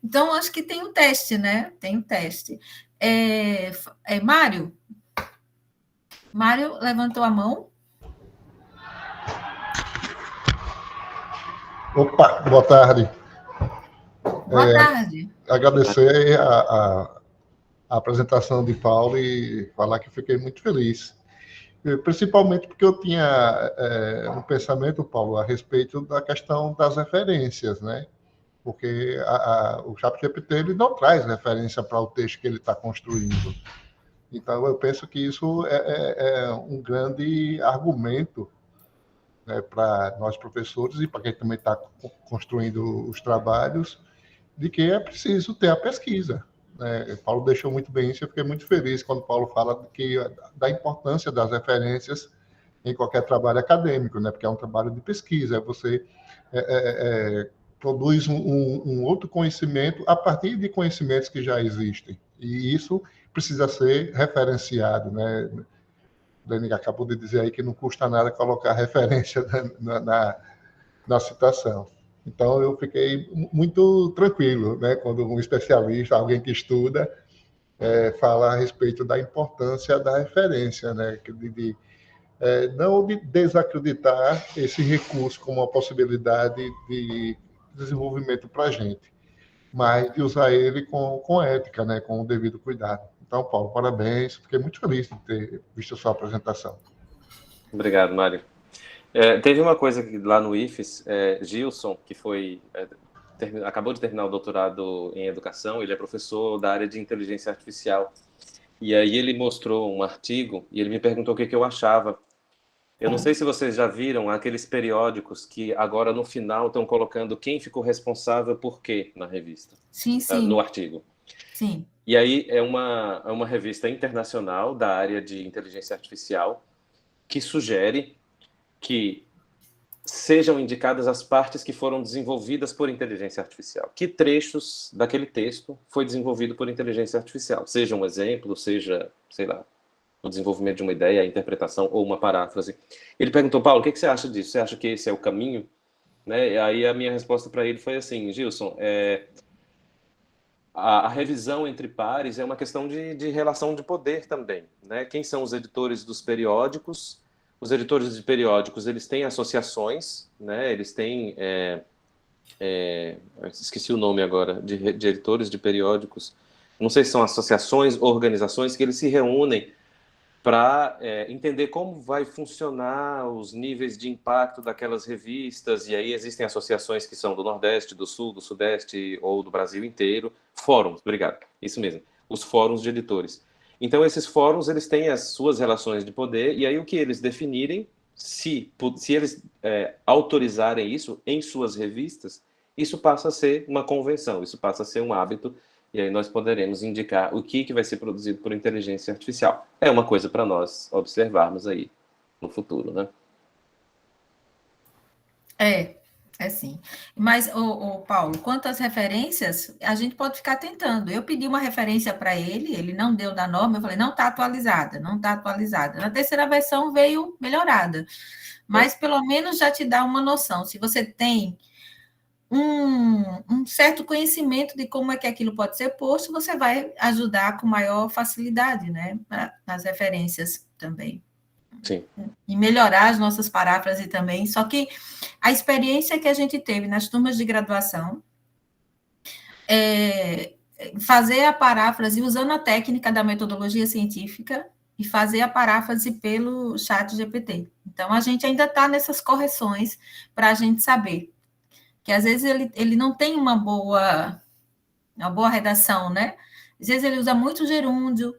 Então, acho que tem um teste, né? Tem um teste. Mário? Mário levantou a mão. Opa, boa tarde. Boa tarde. Agradecer a apresentação de Paulo e falar que fiquei muito feliz. Principalmente porque eu tinha um pensamento, Paulo, a respeito da questão das referências, né? Porque o ChatGPT ele não traz referência para o texto que ele está construindo. Então, eu penso que isso é um grande argumento, né, para nós professores e para quem também está construindo os trabalhos, de que é preciso ter a pesquisa. Né? Paulo deixou muito bem isso, eu fiquei muito feliz quando Paulo fala da importância das referências em qualquer trabalho acadêmico, né? Porque é um trabalho de pesquisa, você produz um outro conhecimento a partir de conhecimentos que já existem, e isso precisa ser referenciado, né? O Denis acabou de dizer aí que não custa nada colocar referência na citação. Então, eu fiquei muito tranquilo, né, quando um especialista, alguém que estuda, fala a respeito da importância da referência, né, não de desacreditar esse recurso como uma possibilidade de desenvolvimento para a gente, mas de usar ele com ética, né, com o devido cuidado. Então, Paulo, parabéns. Fiquei muito feliz de ter visto a sua apresentação. Obrigado, Mário. Teve uma coisa que lá no IFES, Gilson, que acabou de terminar o doutorado em educação, ele é professor da área de inteligência artificial, e aí ele mostrou um artigo e ele me perguntou o que eu achava. Eu não sei se vocês já viram aqueles periódicos que agora no final estão colocando quem ficou responsável por quê na revista. Sim, sim. No artigo. Sim. E aí é uma revista internacional da área de inteligência artificial que sugere que sejam indicadas as partes que foram desenvolvidas por inteligência artificial. Que trechos daquele texto foi desenvolvido por inteligência artificial? Seja um exemplo, seja, sei lá, o desenvolvimento de uma ideia, a interpretação ou uma paráfrase. Ele perguntou, Paulo, o que você acha disso? Você acha que esse é o caminho? Né? E aí a minha resposta para ele foi assim, Gilson, a revisão entre pares é uma questão de relação de poder também. Né? Quem são os editores dos periódicos? Os editores de periódicos, eles têm associações, né? Eles têm, esqueci o nome agora, de editores de periódicos, não sei se são associações, organizações, que eles se reúnem para entender como vai funcionar os níveis de impacto daquelas revistas, e aí existem associações que são do Nordeste, do Sul, do Sudeste ou do Brasil inteiro, fóruns, obrigado, isso mesmo, os fóruns de editores. Então, esses fóruns, eles têm as suas relações de poder, e aí o que eles definirem, se eles autorizarem isso em suas revistas, isso passa a ser uma convenção, isso passa a ser um hábito, e aí nós poderemos indicar o que vai ser produzido por inteligência artificial. É uma coisa para nós observarmos aí no futuro, né? É sim. Mas, Paulo, quanto às referências, a gente pode ficar tentando. Eu pedi uma referência para ele não deu da norma, eu falei, não está atualizada, não está atualizada. Na terceira versão veio melhorada, mas pelo menos já te dá uma noção. Se você tem um certo conhecimento de como é que aquilo pode ser posto, você vai ajudar com maior facilidade, né, nas referências também. Sim. E melhorar as nossas paráfrases também. Só que a experiência que a gente teve nas turmas de graduação, fazer a paráfrase usando a técnica da metodologia científica e fazer a paráfrase pelo chat GPT. Então, a gente ainda está nessas correções para a gente saber. Que às vezes ele não tem uma boa redação, né? Às vezes ele usa muito gerúndio,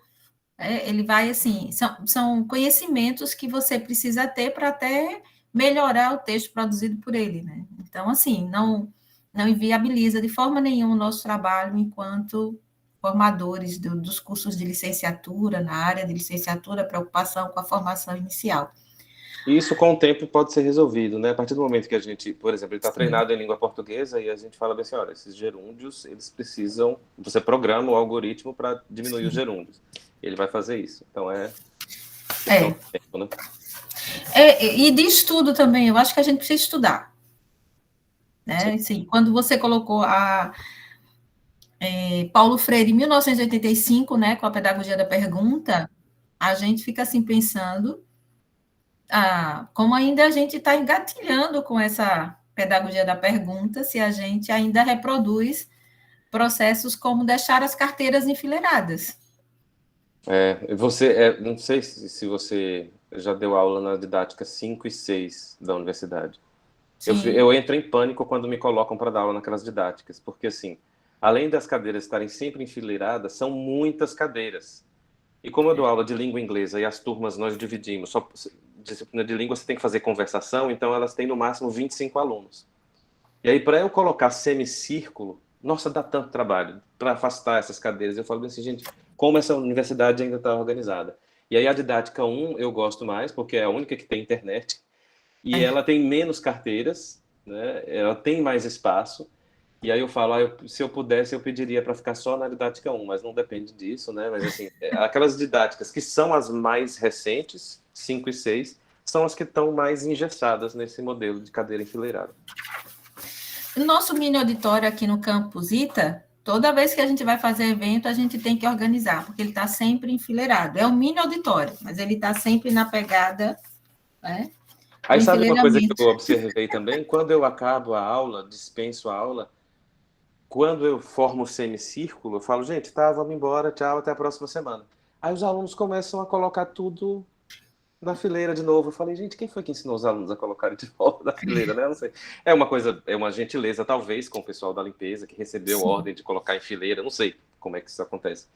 ele vai assim, são conhecimentos que você precisa ter para até melhorar o texto produzido por ele, né? Então, assim, não inviabiliza de forma nenhuma o nosso trabalho enquanto formadores dos cursos de licenciatura, na área de licenciatura, preocupação com a formação inicial. E isso, com o tempo, pode ser resolvido, né? A partir do momento que a gente, por exemplo, ele está treinado em língua portuguesa e a gente fala bem assim, olha, esses gerúndios, eles precisam... Você programa o algoritmo para diminuir os gerúndios. Ele vai fazer isso. Então, tempo, né? E de estudo também, eu acho que a gente precisa estudar. Né? Assim, quando você colocou Paulo Freire, em 1985, né, com a pedagogia da pergunta, a gente fica assim pensando... como ainda a gente está engatilhando com essa pedagogia da pergunta, se a gente ainda reproduz processos como deixar as carteiras enfileiradas. Não sei se você já deu aula na didática 5 e 6 da universidade. Eu entro em pânico quando me colocam para dar aula naquelas didáticas, porque, assim, além das cadeiras estarem sempre enfileiradas, são muitas cadeiras. E como eu dou aula de língua inglesa e as turmas nós dividimos, só disciplina de língua você tem que fazer conversação, então elas têm no máximo 25 alunos. E aí, para eu colocar semicírculo, nossa, dá tanto trabalho para afastar essas cadeiras. Eu falo assim, gente, como essa universidade ainda está organizada. E aí a didática 1 eu gosto mais, porque é a única que tem internet, e ela tem menos carteiras, né? Ela tem mais espaço. E aí eu falo, se eu pudesse, eu pediria para ficar só na didática 1, mas não depende disso, né? Mas assim, aquelas didáticas que são as mais recentes, 5 e 6, são as que estão mais engessadas nesse modelo de cadeira enfileirada. Nosso mini auditório aqui no Campus Ita, toda vez que a gente vai fazer evento, a gente tem que organizar, porque ele está sempre enfileirado. É um mini auditório, mas ele está sempre na pegada, né? Aí sabe uma coisa que eu observei também? Quando eu acabo a aula, dispenso a aula, quando eu formo o semicírculo, eu falo, gente, tá, vamos embora, tchau, até a próxima semana. Aí os alunos começam a colocar tudo na fileira de novo. Eu falei, gente, quem foi que ensinou os alunos a colocarem de volta na fileira, né? Eu não sei. É uma coisa, é uma gentileza, talvez, com o pessoal da limpeza, que recebeu Sim. ordem de colocar em fileira, não sei como é que isso acontece.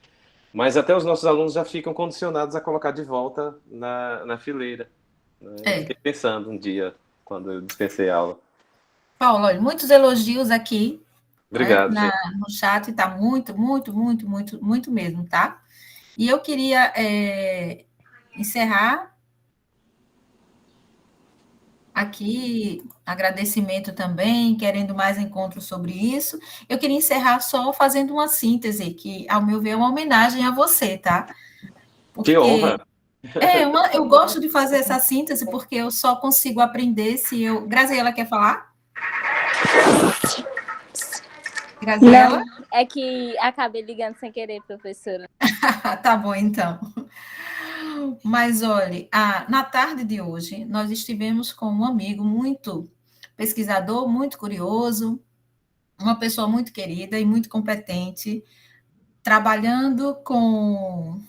Mas até os nossos alunos já ficam condicionados a colocar de volta na fileira. Né? Eu fiquei pensando um dia, quando eu dispensei a aula. Paulo, olha, muitos elogios aqui. Obrigado, né, no chat, está muito, muito, muito, muito, muito mesmo, tá? E eu queria encerrar aqui, agradecimento também, querendo mais encontros sobre isso. Eu queria encerrar só fazendo uma síntese, que, ao meu ver, é uma homenagem a você, tá? Porque, que honra! Eu gosto de fazer essa síntese, porque eu só consigo aprender se eu... Graziela, quer falar? Graziela? Não, é que acabei ligando sem querer, professora. Tá bom, então. Mas, olha, na tarde de hoje, nós estivemos com um amigo muito pesquisador, muito curioso, uma pessoa muito querida e muito competente, trabalhando com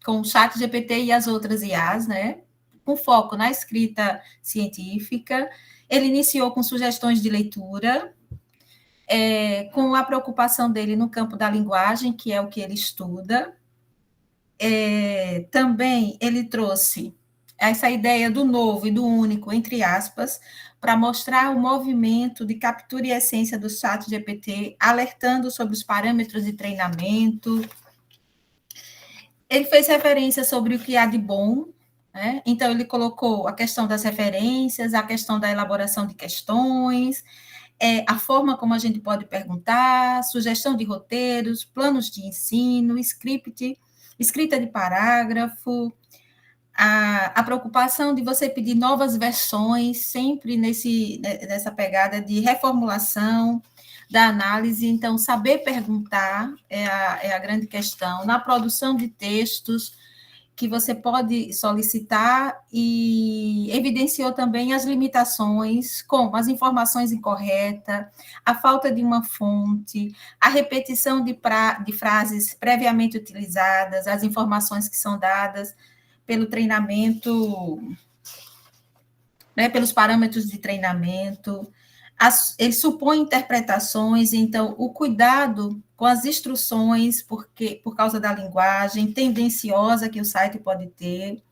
o chat GPT e as outras IAs, né? Com foco na escrita científica. Ele iniciou com sugestões de leitura, com a preocupação dele no campo da linguagem, que é o que ele estuda. Também ele trouxe essa ideia do novo e do único, entre aspas, para mostrar o movimento de captura e essência do chat GPT, alertando sobre os parâmetros de treinamento. Ele fez referência sobre o que há de bom, né? Então, ele colocou a questão das referências, a questão da elaboração de questões, a forma como a gente pode perguntar, sugestão de roteiros, planos de ensino, escrita de parágrafo, a preocupação de você pedir novas versões, sempre nessa pegada de reformulação da análise. Então, saber perguntar é a grande questão. Na produção de textos, que você pode solicitar, e evidenciou também as limitações, como as informações incorretas, a falta de uma fonte, a repetição de frases previamente utilizadas, as informações que são dadas pelo treinamento, né, pelos parâmetros de treinamento. Ele supõe interpretações, então, o cuidado com as instruções, por causa da linguagem tendenciosa que o site pode ter.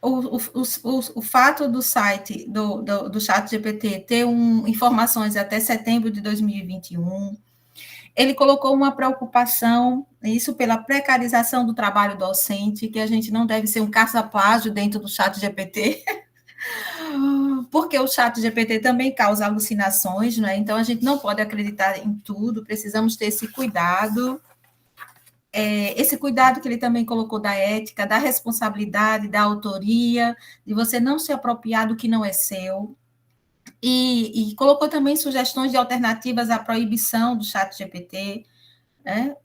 O fato do site, do chat GPT, ter informações até setembro de 2021, ele colocou uma preocupação, isso pela precarização do trabalho docente, que a gente não deve ser um caça-plágio dentro do chat GPT, porque o chat GPT também causa alucinações, né? Então a gente não pode acreditar em tudo, precisamos ter esse cuidado. Esse cuidado que ele também colocou da ética, da responsabilidade, da autoria, de você não se apropriar do que não é seu. E colocou também sugestões de alternativas à proibição do chat GPT, né?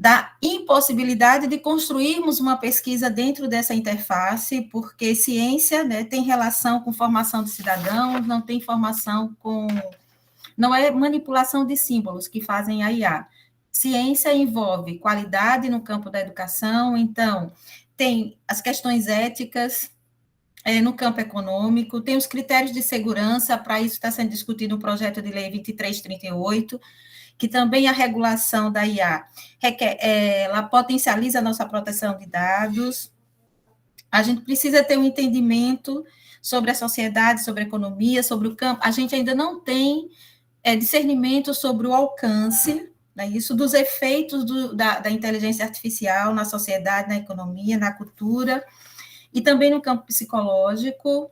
Da impossibilidade de construirmos uma pesquisa dentro dessa interface, porque ciência, né, tem relação com formação de cidadãos, não tem formação com... Não é manipulação de símbolos que fazem a IA. Ciência envolve qualidade no campo da educação, então, tem as questões éticas, no campo econômico, tem os critérios de segurança, para isso está sendo discutido o projeto de lei 2338, que também a regulação da IA ela potencializa a nossa proteção de dados. A gente precisa ter um entendimento sobre a sociedade, sobre a economia, sobre o campo. A gente ainda não tem discernimento sobre o alcance, né, isso dos efeitos da inteligência artificial na sociedade, na economia, na cultura, e também no campo psicológico.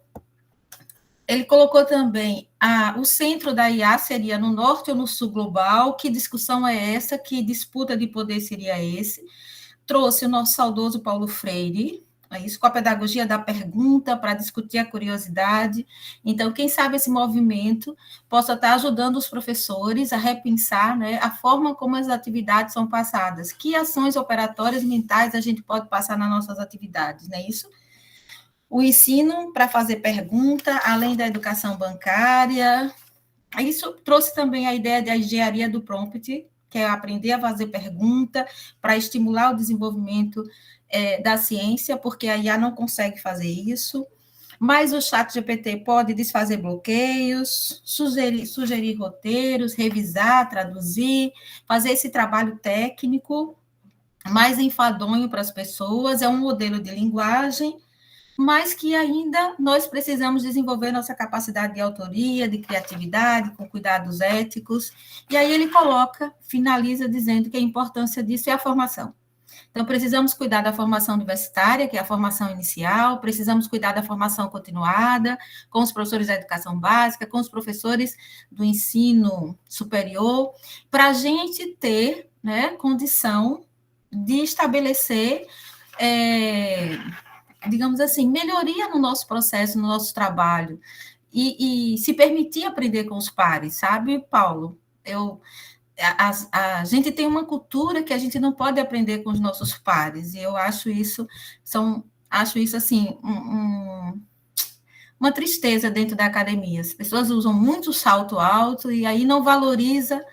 Ele colocou também o centro da IA seria no norte ou no sul global, que discussão é essa, que disputa de poder seria esse. Trouxe o nosso saudoso Paulo Freire, isso com a pedagogia da pergunta, para discutir a curiosidade. Então, quem sabe esse movimento possa estar ajudando os professores a repensar, né, a forma como as atividades são passadas, que ações operatórias mentais a gente pode passar nas nossas atividades, não é isso? O ensino para fazer pergunta, além da educação bancária. Isso trouxe também a ideia da engenharia do prompt, que é aprender a fazer pergunta para estimular o desenvolvimento da ciência, porque a IA não consegue fazer isso. Mas o ChatGPT pode desfazer bloqueios, sugerir roteiros, revisar, traduzir, fazer esse trabalho técnico mais enfadonho para as pessoas, é um modelo de linguagem, mas que ainda nós precisamos desenvolver nossa capacidade de autoria, de criatividade, com cuidados éticos. E aí ele finaliza dizendo que a importância disso é a formação. Então, precisamos cuidar da formação universitária, que é a formação inicial, precisamos cuidar da formação continuada, com os professores da educação básica, com os professores do ensino superior, para a gente ter, né, condição de estabelecer digamos assim, melhoria no nosso processo, no nosso trabalho, e se permitir aprender com os pares, sabe, Paulo? A gente tem uma cultura que a gente não pode aprender com os nossos pares, e eu acho isso, assim, uma tristeza dentro da academia. As pessoas usam muito salto alto, e aí não valoriza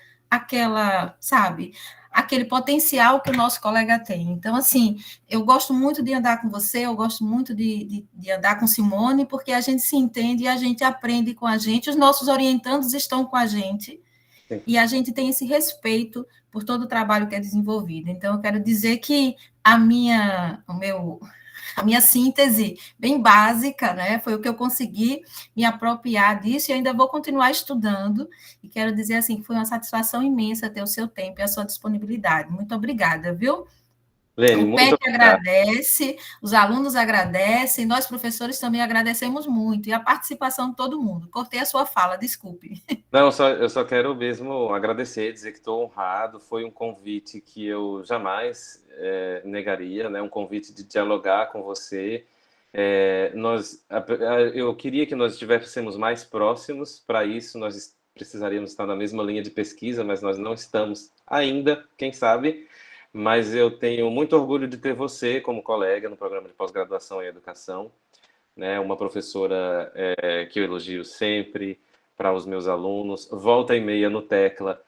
aquele potencial que o nosso colega tem. Então, assim, eu gosto muito de andar com você, eu gosto muito de andar com Simone, porque a gente se entende e a gente aprende com a gente, os nossos orientandos estão com a gente, sim, e a gente tem esse respeito por todo o trabalho que é desenvolvido. Então, eu quero dizer que a minha síntese bem básica, né, foi o que eu consegui me apropriar disso, e ainda vou continuar estudando, e quero dizer assim, que foi uma satisfação imensa ter o seu tempo e a sua disponibilidade. Muito obrigada, viu? Lene, o PET agradece, os alunos agradecem, nós professores também agradecemos muito, e a participação de todo mundo. Cortei a sua fala, desculpe. Não, eu só quero mesmo agradecer, dizer que estou honrado, foi um convite que eu jamais negaria, né? Um convite de dialogar com você. Eu queria que nós estivéssemos mais próximos, para isso nós precisaríamos estar na mesma linha de pesquisa, mas nós não estamos ainda, quem sabe, mas eu tenho muito orgulho de ter você como colega no programa de pós-graduação em educação, né? Uma professora que eu elogio sempre para os meus alunos, volta e meia no Tecla,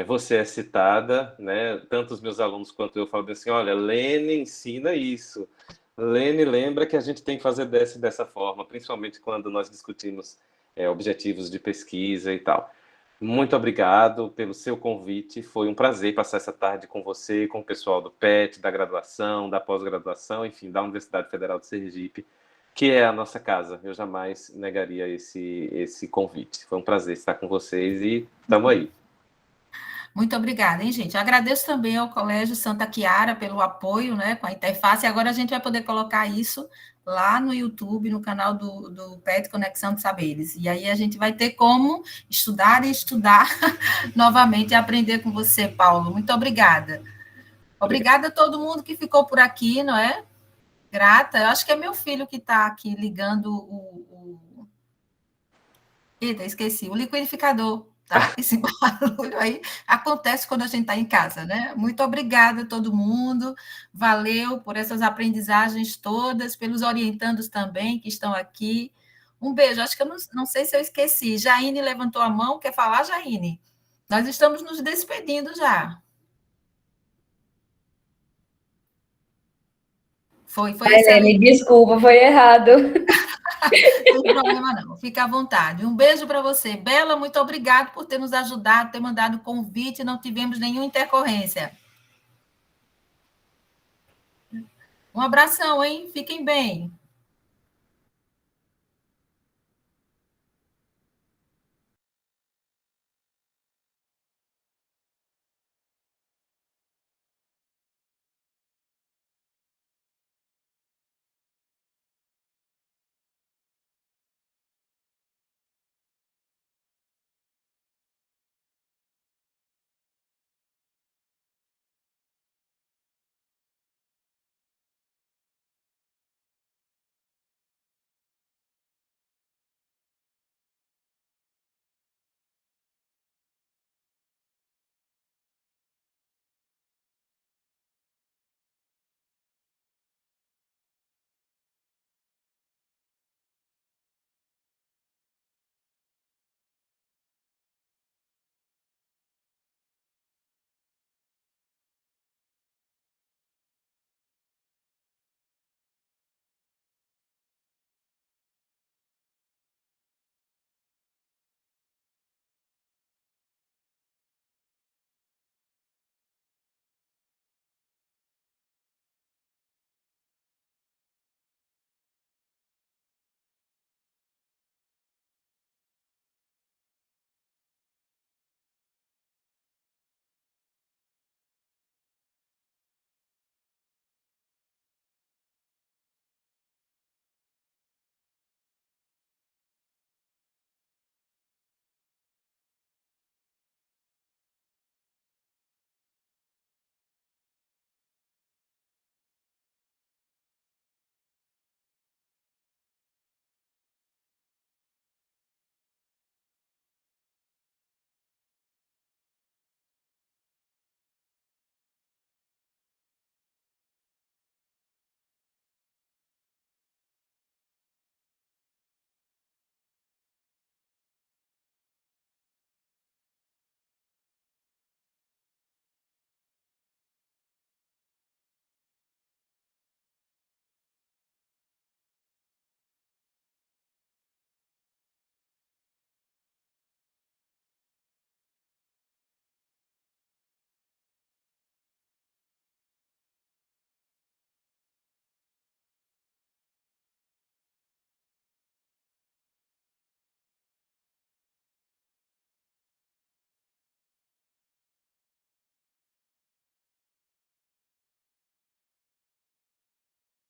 você é citada, né? Tanto os meus alunos quanto eu falam assim, olha, Lene ensina isso, Lene lembra que a gente tem que fazer dessa forma, principalmente quando nós discutimos objetivos de pesquisa e tal. Muito obrigado pelo seu convite, foi um prazer passar essa tarde com você, com o pessoal do PET, da graduação, da pós-graduação, enfim, da Universidade Federal de Sergipe, que é a nossa casa. Eu jamais negaria esse convite. Foi um prazer estar com vocês e estamos aí. Muito obrigada, hein, gente? Agradeço também ao Colégio Santa Chiara pelo apoio, né, com a interface. Agora a gente vai poder colocar isso lá no YouTube, no canal do PET Conexão de Saberes. E aí a gente vai ter como estudar e estudar novamente e aprender com você, Paulo. Muito obrigada. Obrigada a todo mundo que ficou por aqui, não é? Grata. Eu acho que é meu filho que está aqui ligando Eita, esqueci. O liquidificador. Tá? Esse barulho aí acontece quando a gente está em casa, né? Muito obrigada a todo mundo, valeu por essas aprendizagens todas, pelos orientandos também que estão aqui. Um beijo, acho que eu não sei se eu esqueci. Jaine levantou a mão, quer falar, Jaine? Nós estamos nos despedindo já. Foi Helene, desculpa, foi errado. Não tem problema não, fica à vontade. Um beijo para você. Bela, muito obrigado por ter nos ajudado, ter mandado o convite, não tivemos nenhuma intercorrência. Um abração, hein? Fiquem bem.